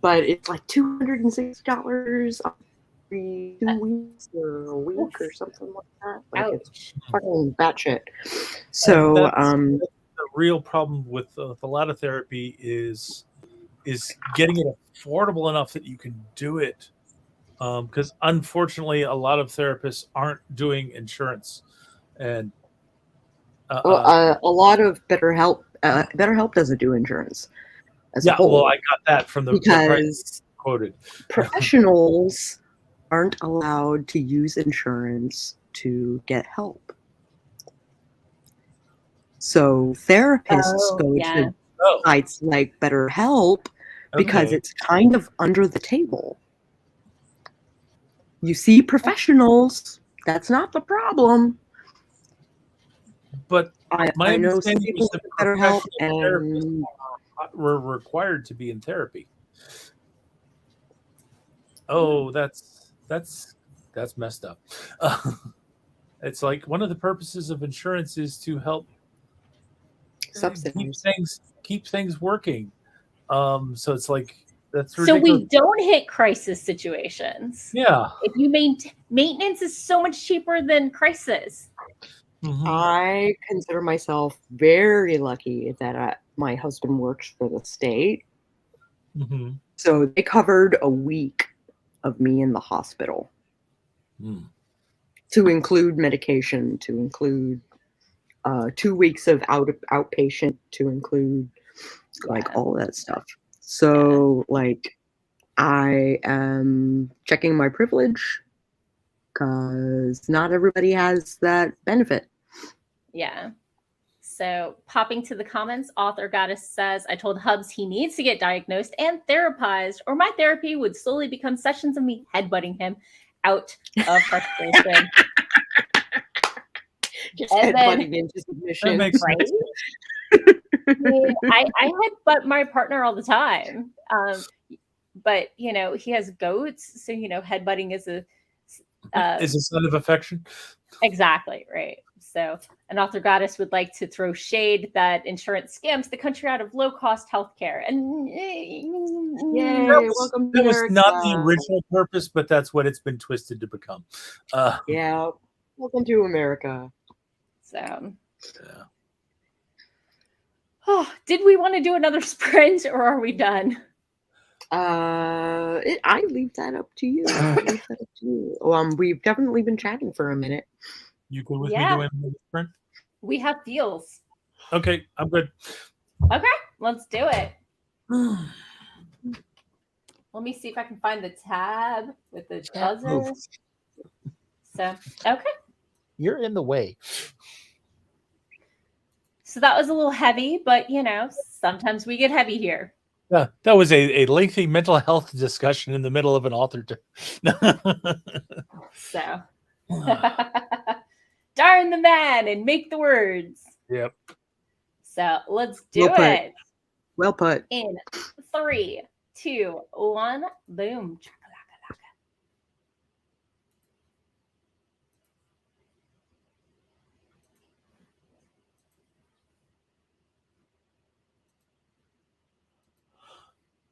But it's like $260 every 2 weeks or a week or something like that. Like it's fucking batshit. So the real problem with a lot of therapy is getting it affordable enough that you can do it. Because unfortunately, a lot of therapists aren't doing insurance, and a lot of BetterHelp doesn't do insurance. As a whole. Well, I got that from the price quoted. Professionals aren't allowed to use insurance to get help. So therapists go to sites like BetterHelp because it's kind of under the table. You see professionals, that's not the problem. But I know some people with BetterHelp and were required to be in therapy. Oh, that's messed up. It's like one of the purposes of insurance is to help Subsidize. keep things working. So it's like that's So ridiculous. we don't hit crisis situations. Yeah. If you maintenance is so much cheaper than crisis. Mhm. I consider myself very lucky that my husband works for the state. Mhm. So they covered a week of me in the hospital Mm. to include medication, to include 2 weeks of outpatient, to include like Yeah. all that stuff. So like I am checking my privilege because not everybody has that benefit. Yeah. So popping to the comments, author goddess says, I told Hubs he needs to get diagnosed and therapized, or my therapy would slowly become sessions of me headbutting him out of frustration. Just And then- headbutting into That submission. makes Right? sense. I mean, I headbutt my partner all the time. But you know, he has goats, so you know, headbutting is a Is a sign of affection. exactly right. So an author goddess would like to throw shade that insurance scams the country out of low-cost healthcare. And Yay, That welcome to was not the America. original purpose, but that's what it's been twisted to become. Yeah, welcome to America. so Yeah. oh, did we want to do another sprint or are we done? I leave that up to you. We've definitely been chatting for a minute. You good with Yeah. me doing the sprint? We have feels. Okay, I'm good. Okay, let's do it. Let me see if I can find the tab with the buzzer. So, okay. You're in the way. So that was a little heavy, but you know, sometimes we get heavy here. Yeah, that was a lengthy mental health discussion in the middle of an author. So, darn the man and make the words. Yep. So let's do Well put. it. Well put. In 3, 2, 1, boom.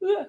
Ugh.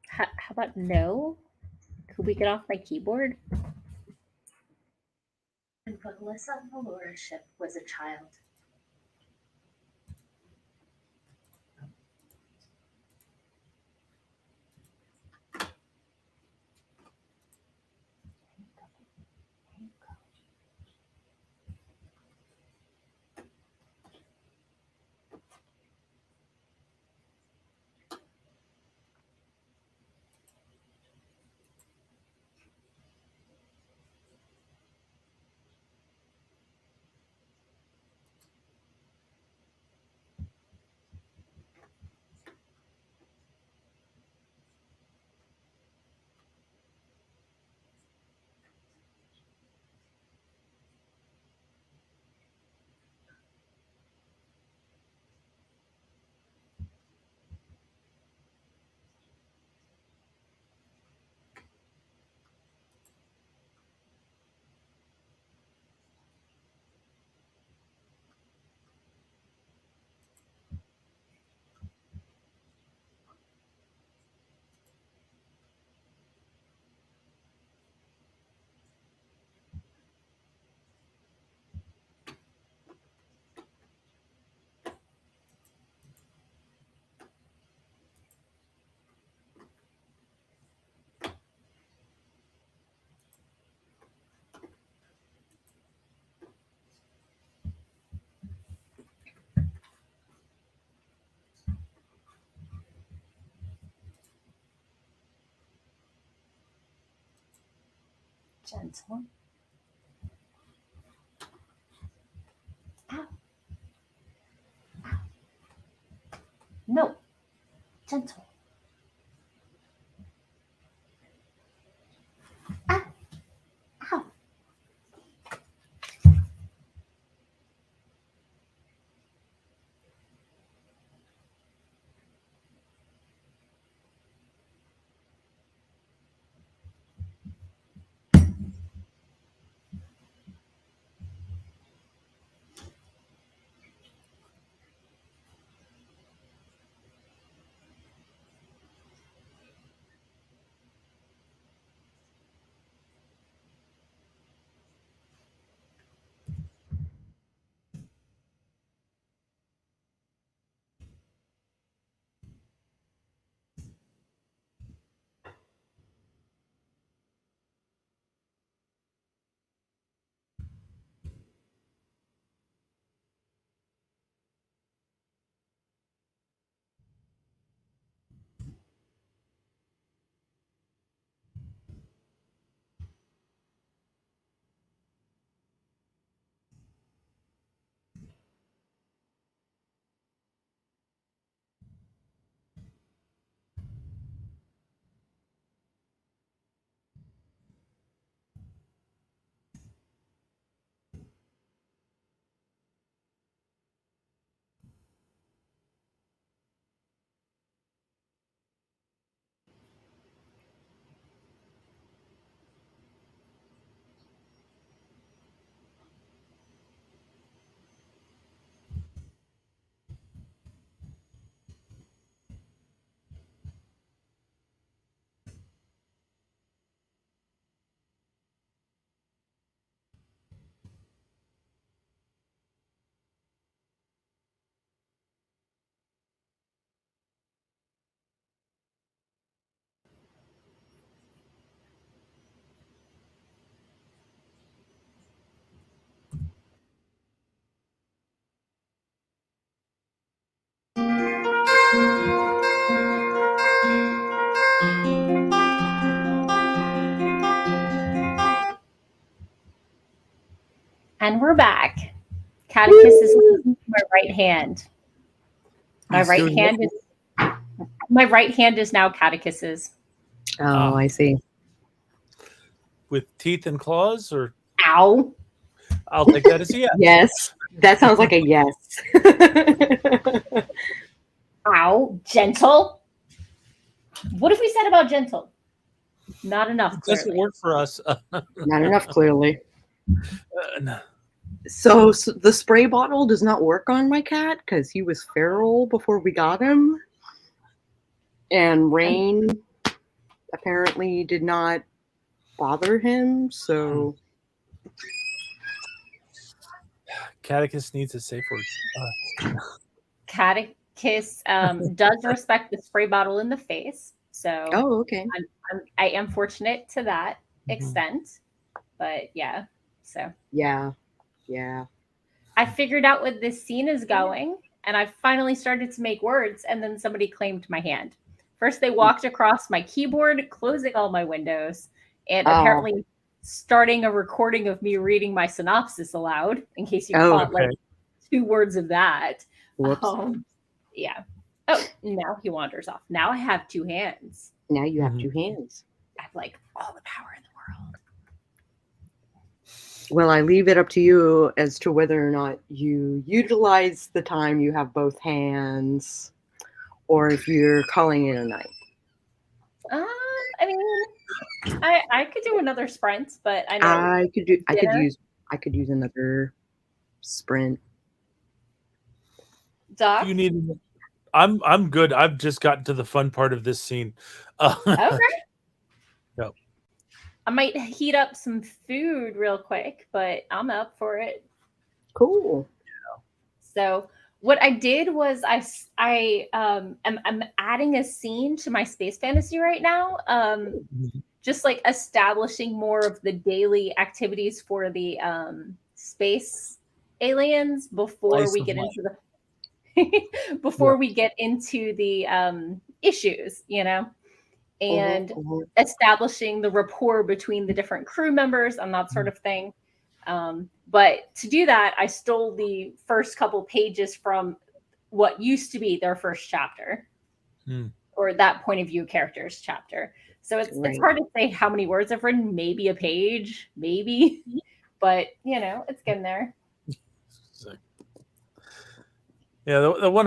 How about no? Could we get off my keyboard? And when Alyssa Valora's ship was a child, gentle. Ow. Ow. No, gentle. Ah. Ow. And we're back. Catechus is my right hand. My He's right doing hand what? is my right hand is now Catechus's. Oh, I see. With teeth and claws, or Ow. I'll take that as a yes. Yes, that sounds like a yes. Ow. Gentle. What have we said about gentle? Not enough. It doesn't Clearly. work for us. Not enough, clearly. No. So the spray bottle does not work on my cat because he was feral before we got him. And rain apparently did not bother him, so Catechus needs a safe word. Catechus does respect the spray bottle in the face, so oh, okay. I am fortunate to that Mhm. extent. But yeah, so Yeah. I figured out what this scene is going, and I finally started to make words, and then somebody claimed my hand. First, they walked across my keyboard, closing all my windows, and apparently starting a recording of me reading my synopsis aloud, in case you caught like 2 words of that. Whoops. Yeah. Oh, now he wanders off. Now I have 2 hands. Now you have 2 hands. I have like all the power in the world. Well, I leave it up to you as to whether or not you utilize the time you have both hands, or if you're calling it a night. I mean, I could do another sprint, but I know I could use another sprint. Doc. You need. I'm good. I've just gotten to the fun part of this scene. Okay. Yep. I might heat up some food real quick, but I'm up for it. Cool. So what I did was I'm adding a scene to my space fantasy right now. Just like establishing more of the daily activities for the space aliens before we get into the we get into the issues, you know. And establishing the rapport between the different crew members and that sort of thing. But to do that, I stole the first couple pages from what used to be their first chapter, or that point of view character's chapter. So it's hard to say how many words I've written. Maybe a page, maybe, but you know, it's getting there. Yeah, the one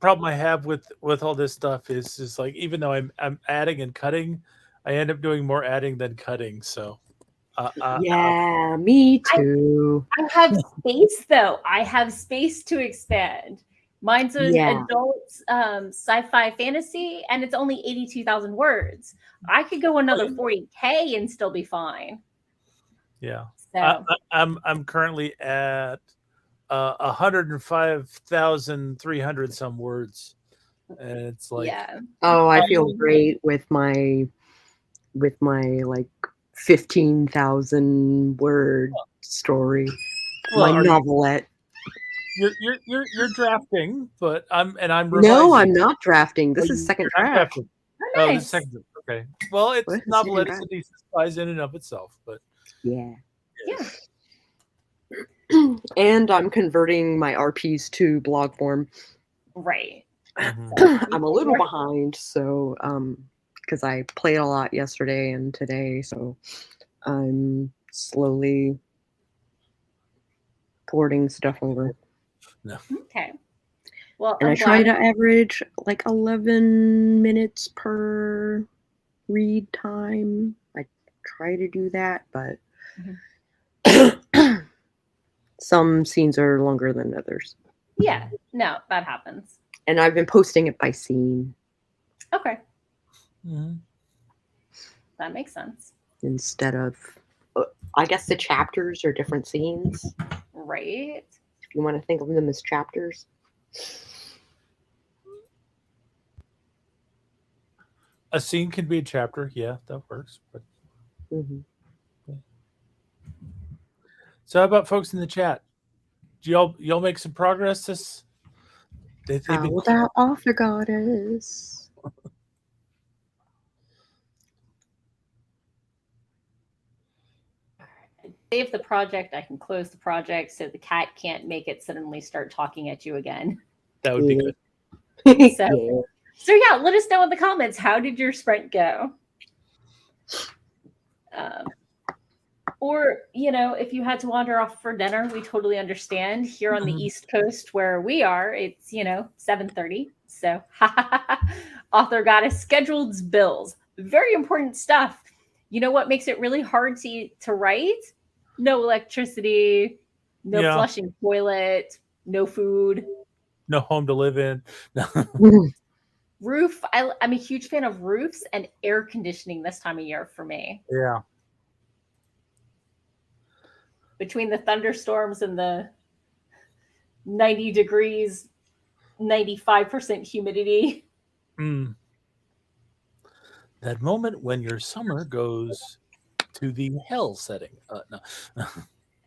problem I have with all this stuff is like, even though I'm adding and cutting, I end up doing more adding than cutting. So yeah, me too. I have space though. I have space to expand. Mine's an adult sci-fi fantasy, and it's only 82,000 words. I could go another 40K and still be fine. Yeah, so. I'm currently at 105,300 some words, and it's like, I feel great with my like 15,000 word story, my novelette. You're drafting, but I'm revising. No, I'm not drafting. This is second draft. Oh, nice. This is second. Okay. Well, it's novelette is a decent size in and of itself, but yeah. And I'm converting my RPs to blog form. Right. I'm a little behind, so because I played a lot yesterday and today, so I'm slowly porting stuff over. No. Okay. Well, and I try to average like 11 minutes per read time. I try to do that, but some scenes are longer than others. Yeah, no, that happens. And I've been posting it by scene. Okay. That makes sense. Instead of, I guess the chapters are different scenes. Right. If you want to think of them as chapters. A scene can be a chapter. Yeah, that works. But so how about folks in the chat? Do y'all make some progress this? How about Author Goddess? Save the project. I can close the project so the cat can't make it suddenly start talking at you again. That would be good. So yeah, let us know in the comments. How did your sprint go? Or, you know, if you had to wander off for dinner, we totally understand. Here on the East Coast where we are, it's, 7:30. So, Author Goddess scheduled bills. Very important stuff. You know what makes it really hard to write? No electricity, no flushing toilet, no food. No home to live in. I'm a huge fan of roofs and air conditioning this time of year for me. Yeah. Between the thunderstorms and the 90 degrees, 95% humidity. Mm. That moment when your summer goes to the hell setting. No.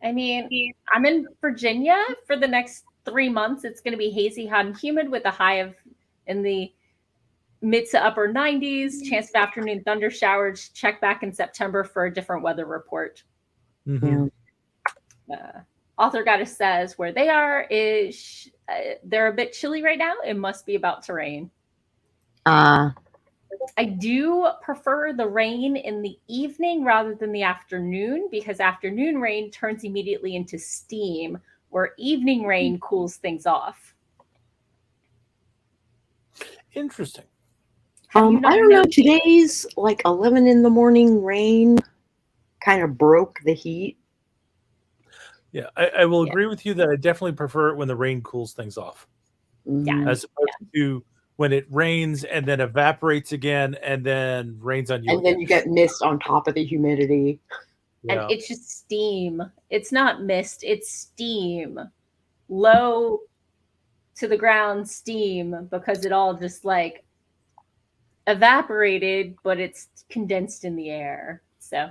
I mean, I'm in Virginia for the next 3 months. It's going to be hazy, hot, and humid with a high of in the mid to upper 90s. Chance of afternoon thunder showers. Check back in September for a different weather report. Mhm. Author Goddess says where they are is they're a bit chilly right now. It must be about to rain. I do prefer the rain in the evening rather than the afternoon because afternoon rain turns immediately into steam, where evening rain cools things off. Interesting. I don't know. Today's like 11 in the morning rain kind of broke the heat. Yeah, I will agree with you that I definitely prefer it when the rain cools things off. Yeah. As opposed to when it rains and then evaporates again and then rains on you And again. then you get mist on top of the humidity. And it's just steam. It's not mist, it's steam. Low to the ground steam because it all just like evaporated, but it's condensed in the air. So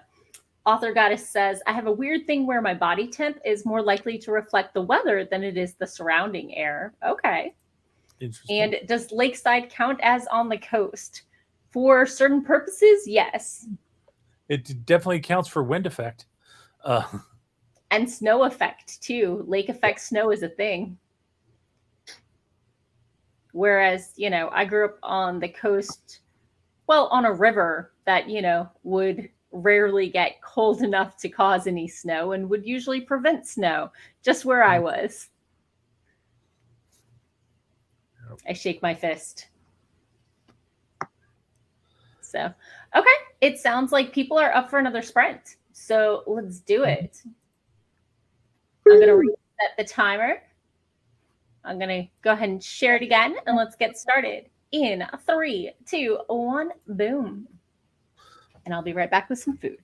Author Goddess says, I have a weird thing where my body temp is more likely to reflect the weather than it is the surrounding air. Okay. And does lakeside count as on the coast? For certain purposes, yes. It definitely counts for wind effect. And snow effect, too. Lake effect snow is a thing. Whereas, I grew up on the coast, well, on a river that, would rarely get cold enough to cause any snow and would usually prevent snow just where I was. I shake my fist. So, okay. It sounds like people are up for another sprint. So let's do it. I'm going to reset the timer. I'm going to go ahead and share it again and let's get started in 3, 2, 1, boom. And I'll be right back with some food.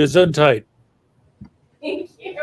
Gesundheit. Thank you.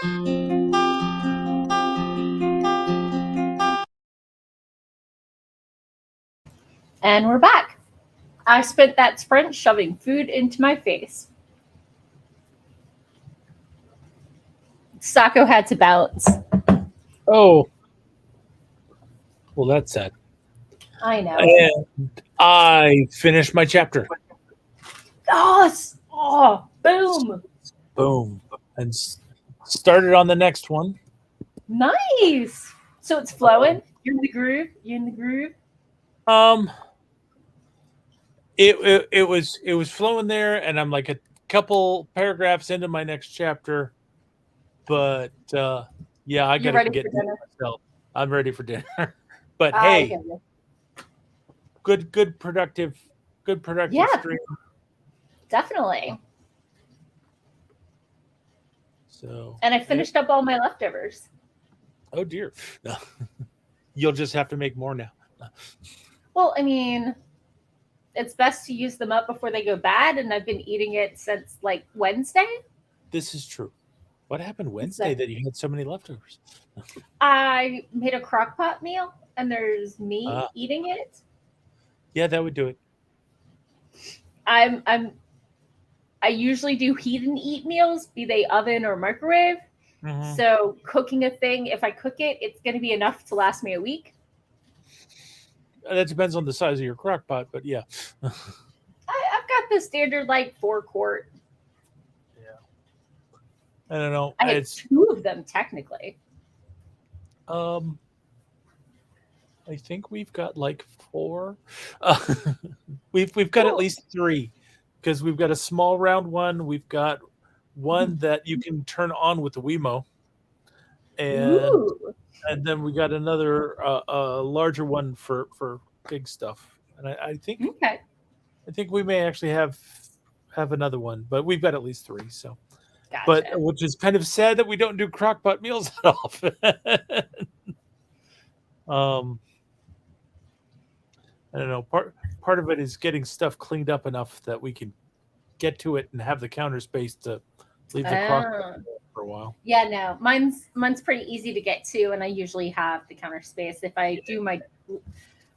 And we're back. I spent that sprint shoving food into my face. Sako had to balance. Oh. Well, that's sad. I know. And I finished my chapter. Oh, boom. Boom. And started on the next one. Nice. So it's flowing. You're in the groove. You're in the groove. It was flowing there, and I'm like a couple paragraphs into my next chapter, but yeah, I gotta get myself. I'm ready for dinner. But hey, good productive stream. Definitely. So, and I finished up all my leftovers. Oh dear. No. You'll just have to make more now. Well, I mean, it's best to use them up before they go bad, and I've been eating it since like Wednesday. This is true. What happened Wednesday that you had so many leftovers? I made a crock pot meal, and there's me eating it. Yeah, that would do it. I usually do heat and eat meals, be they oven or microwave. Mm-hmm. So cooking a thing, if I cook it, it's going to be enough to last me a week. That depends on the size of your crock pot, but yeah. I've got the standard like 4-quart. Yeah. I don't know. I have 2 of them technically. I think we've got like 4. We've got at least 3 because we've got a small round one. We've got one that you can turn on with the Wemo, and then we got another larger one for big stuff. And I think we may actually have another one, but we've got at least 3. So, gotcha. But which is kind of sad that we don't do crockpot meals that often. I don't know. Part of it is getting stuff cleaned up enough that we can get to it and have the counter space to leave the crock for a while. Yeah, no, mine's pretty easy to get to, and I usually have the counter space. If I do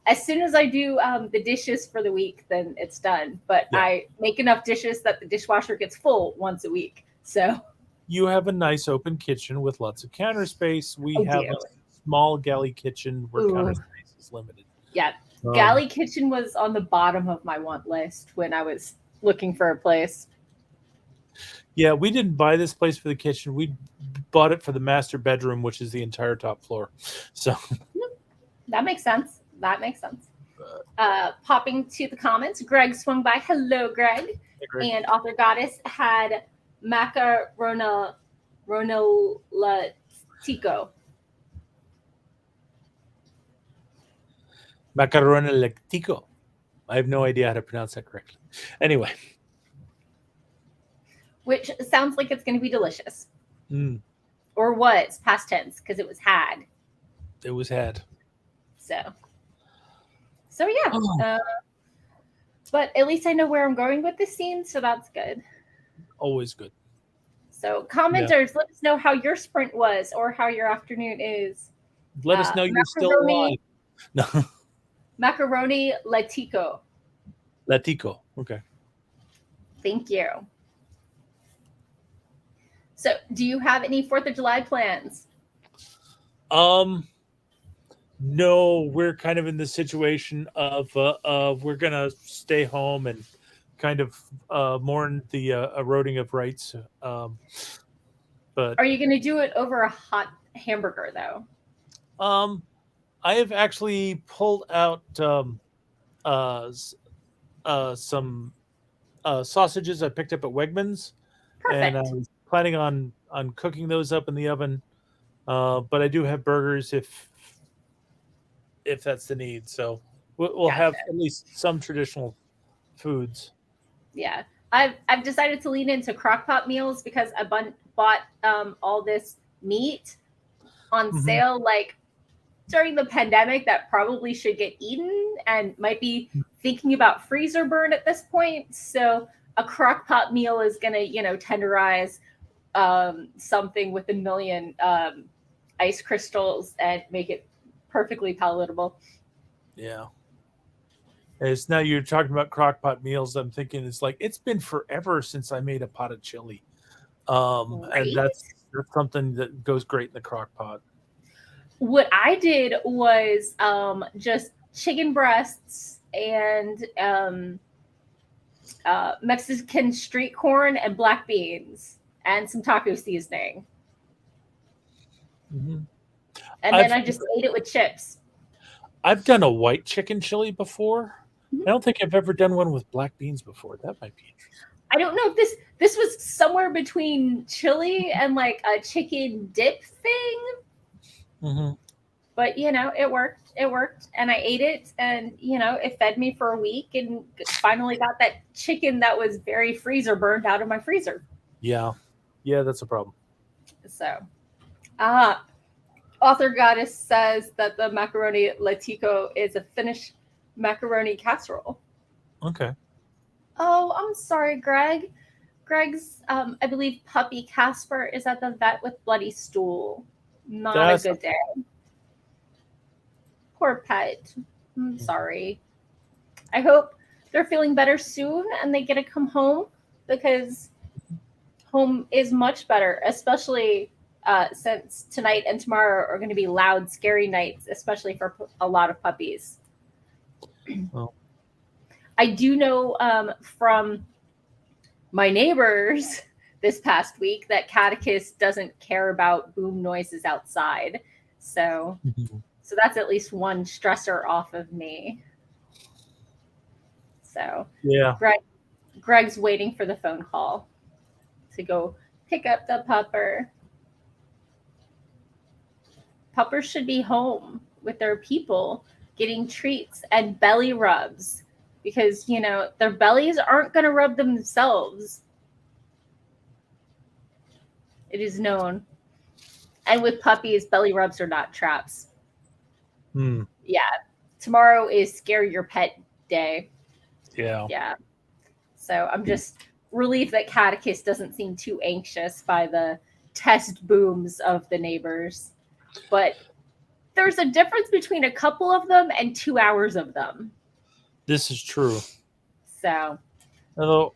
as soon as I do the dishes for the week, then it's done. But I make enough dishes that the dishwasher gets full once a week. So you have a nice open kitchen with lots of counter space. We have a small galley kitchen where counter space is limited. Yeah. Galley kitchen was on the bottom of my want list when I was looking for a place. Yeah, we didn't buy this place for the kitchen. We bought it for the master bedroom, which is the entire top floor. So that makes sense. Popping to the comments, Greg swung by. Hello, Greg. Hey, Greg. And Author Goddess had macarona latico. Macarona lactico. I have no idea how to pronounce that correctly. Anyway. Which sounds like it's going to be delicious. Mm. Or was, past tense, because it was had. It was had. So yeah. But at least I know where I'm going with this scene, so that's good. Always good. So commenters, let us know how your sprint was or how your afternoon is. Let us know you're still alive. No. Macaroni latico. Latico. Okay. Thank you. So, do you have any 4th of July plans? No, we're kind of in the situation of we're gonna stay home and kind of mourn the eroding of rights. But are you going to do it over a hot hamburger though? I have actually pulled out some sausages I picked up at Wegmans. Perfect. And I was planning on cooking those up in the oven. But I do have burgers if that's the need. So we'll have at least some traditional foods. Yeah. I've decided to lean into crockpot meals because I bought all this meat on sale like during the pandemic that probably should get eaten and might be thinking about freezer burn at this point. So a crockpot meal is going to, tenderize something with a million ice crystals and make it perfectly palatable. Yeah. As now you're talking about crock pot meals, I'm thinking it's been forever since I made a pot of chili. Right? And that's something that goes great in the crock pot. What I did was just chicken breasts and Mexican street corn and black beans and some taco seasoning. Mm-hmm. And then I just ate it with chips. I've done a white chicken chili before. I don't think I've ever done one with black beans before. That might be interesting. I don't know if this was somewhere between chili and like a chicken dip thing. Mm-hmm. But, it worked. It worked. And I ate it and, it fed me for a week and finally got that chicken that was very freezer burned out of my freezer. Yeah. Yeah, that's a problem. So, Author Goddess says that the macaroni latico is a Finnish macaroni casserole. Okay. Oh, I'm sorry, Greg. Greg's, I believe, puppy Casper is at the vet with bloody stool. Not a good day. Poor pet. I'm sorry. I hope they're feeling better soon and they get to come home because home is much better, especially since tonight and tomorrow are going to be loud, scary nights, especially for a lot of puppies. Well. I do know from my neighbors this past week that Catechist doesn't care about boom noises outside. So that's at least one stressor off of me. So yeah, Greg's waiting for the phone call to go pick up the pupper. Puppers should be home with their people getting treats and belly rubs because, their bellies aren't going to rub themselves. It is known. And with puppies, belly rubs are not traps. Yeah. Tomorrow is Scare Your Pet Day. Yeah. Yeah. So I'm just relieved that Catechist doesn't seem too anxious by the test booms of the neighbors. But there's a difference between a couple of them and 2 hours of them. This is true. So. Although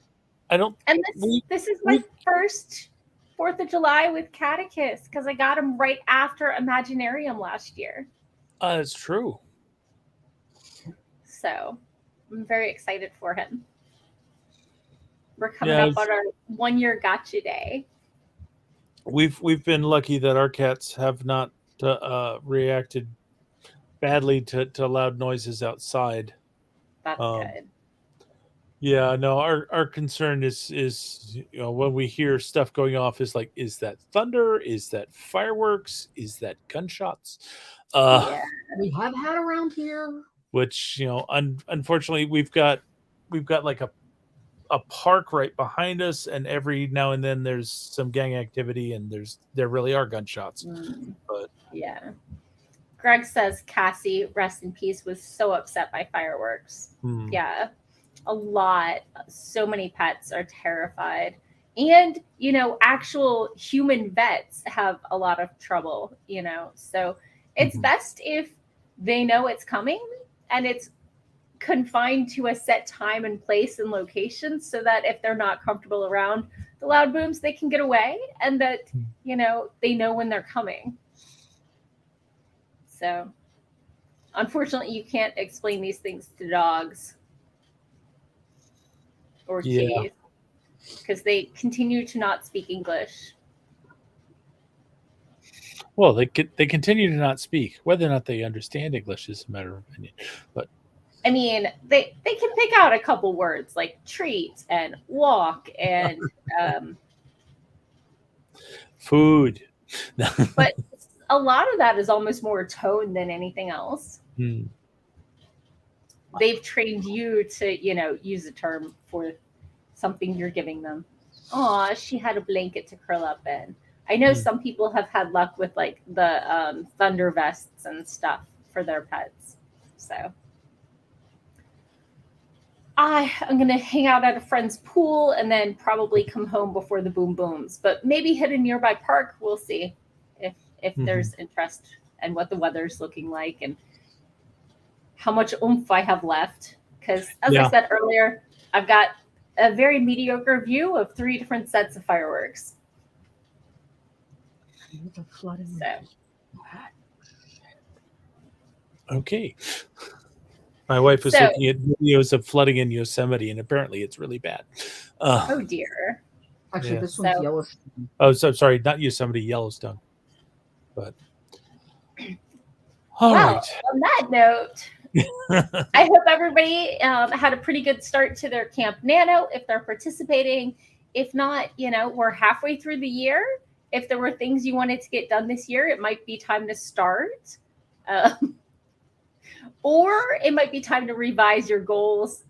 I don't. And this is my first 4th of July with Catechist because I got him right after Imaginarium last year. That's true. So I'm very excited for him. We're coming up on our 1 year gotcha day. We've been lucky that our cats have not reacted badly to loud noises outside. That's good. Yeah, no, our concern is when we hear stuff going off is that thunder? Is that fireworks? Is that gunshots? We have had around here. Which unfortunately we've got like a park right behind us, and every now and then there's some gang activity, and there really are gunshots. But yeah, Greg says Cassie, rest in peace, was so upset by fireworks. Yeah, a lot. So many pets are terrified, and actual human vets have a lot of trouble. So it's best if they know it's coming and it's confined to a set time and place and location so that if they're not comfortable around the loud booms, they can get away and that, they know when they're coming. So unfortunately, you can't explain these things to dogs or kitties because they continue to not speak English. Well, they continue to not speak. Whether or not they understand English is a matter of opinion. But I mean, they can pick out a couple words like treat and walk and food. But a lot of that is almost more tone than anything else. They've trained you to, use a term for something you're giving them. Aw, she had a blanket to curl up in. I know some people have had luck with like the thunder vests and stuff for their pets. So I'm going to hang out at a friend's pool and then probably come home before the boom booms. But maybe hit a nearby park. We'll see if there's interest and what the weather's looking like and how much oomph I have left. Because as I said earlier, I've got a very mediocre view of 3 different sets of fireworks. So. Okay. My wife was looking at videos of flooding in Yosemite, and apparently it's really bad. Oh, dear. Actually, this one's Yellowstone. Oh, so sorry, not Yosemite, Yellowstone. But all right. On that note, I hope everybody had a pretty good start to their Camp NaNo if they're participating. If not, we're halfway through the year. If there were things you wanted to get done this year, it might be time to start. Or it might be time to revise your goals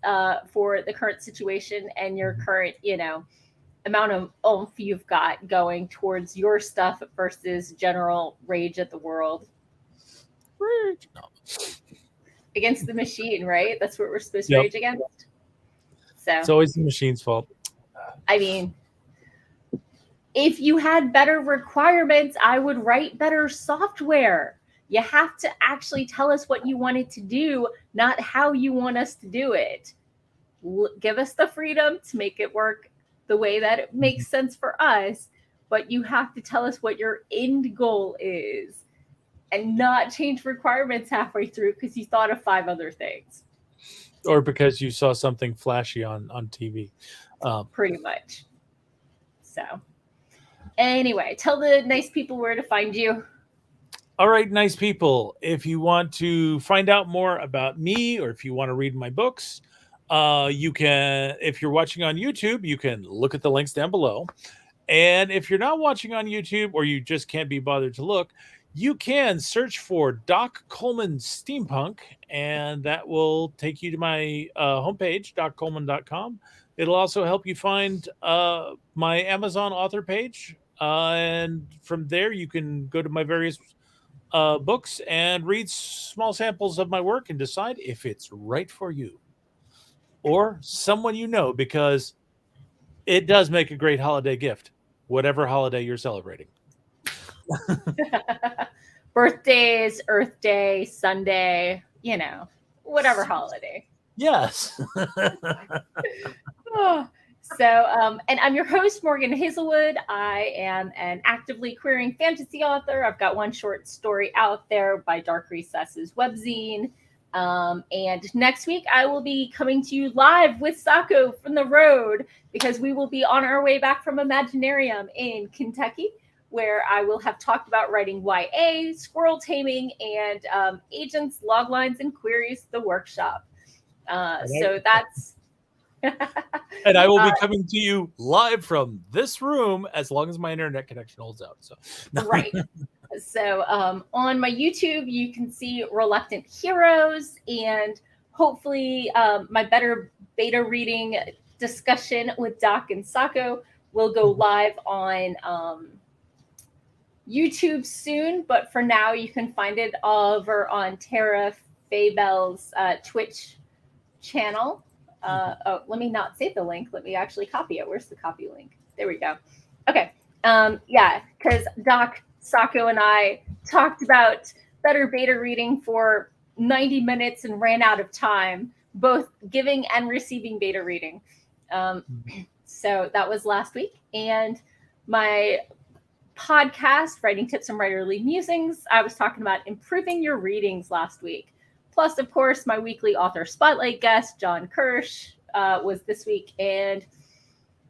for the current situation and your current, amount of oomph you've got going towards your stuff versus general rage at the world. Rage. No. Against the machine, right? That's what we're supposed to rage against. So it's always the machine's fault. I mean, if you had better requirements, I would write better software. You have to actually tell us what you want it to do, not how you want us to do it. Give us the freedom to make it work the way that it makes sense for us, but you have to tell us what your end goal is and not change requirements halfway through because you thought of 5 other things. Or because you saw something flashy on TV. Pretty much. So anyway, tell the nice people where to find you. All right, nice people. If you want to find out more about me or if you want to read my books, you can, if you're watching on YouTube, you can look at the links down below. And if you're not watching on YouTube or you just can't be bothered to look, you can search for Doc Coleman Steampunk, and that will take you to my homepage, doccoleman.com. It'll also help you find my Amazon author page. And from there, you can go to my various books and read small samples of my work and decide if it's right for you or someone you know, because it does make a great holiday gift, whatever holiday you're celebrating. Birthdays, Earth Day, Sunday, whatever holiday. Yes. And I'm your host, Morgan Hazelwood. I am an actively queering fantasy author. I've got one short story out there by Dark Recess's webzine. And next week, I will be coming to you live with Sako from the road because we will be on our way back from Imaginarium in Kentucky, where I will have talked about writing YA, squirrel taming, and agents, loglines, and queries, the workshop. So that's... And I will be coming to you live from this room as long as my internet connection holds out. So right. So on my YouTube, you can see Reluctant Heroes, and hopefully my better beta reading discussion with Doc and Sako will go live on YouTube soon. But for now, you can find it over on Tara Faybell's Twitch channel. Let me not save the link. Let me actually copy it. Where's the copy link? There we go. Okay. Because Doc, Sako, and I talked about better beta reading for 90 minutes and ran out of time, both giving and receiving beta reading. So that was last week. And my podcast, Writing Tips and Writerly Musings, I was talking about improving your readings last week. Plus, of course, my weekly author spotlight guest, John Kirsch, was this week. And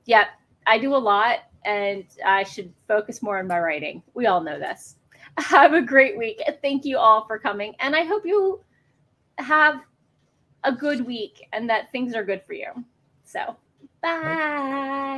yeah, I do a lot and I should focus more on my writing. We all know this. Have a great week. Thank you all for coming. And I hope you have a good week and that things are good for you. So, bye.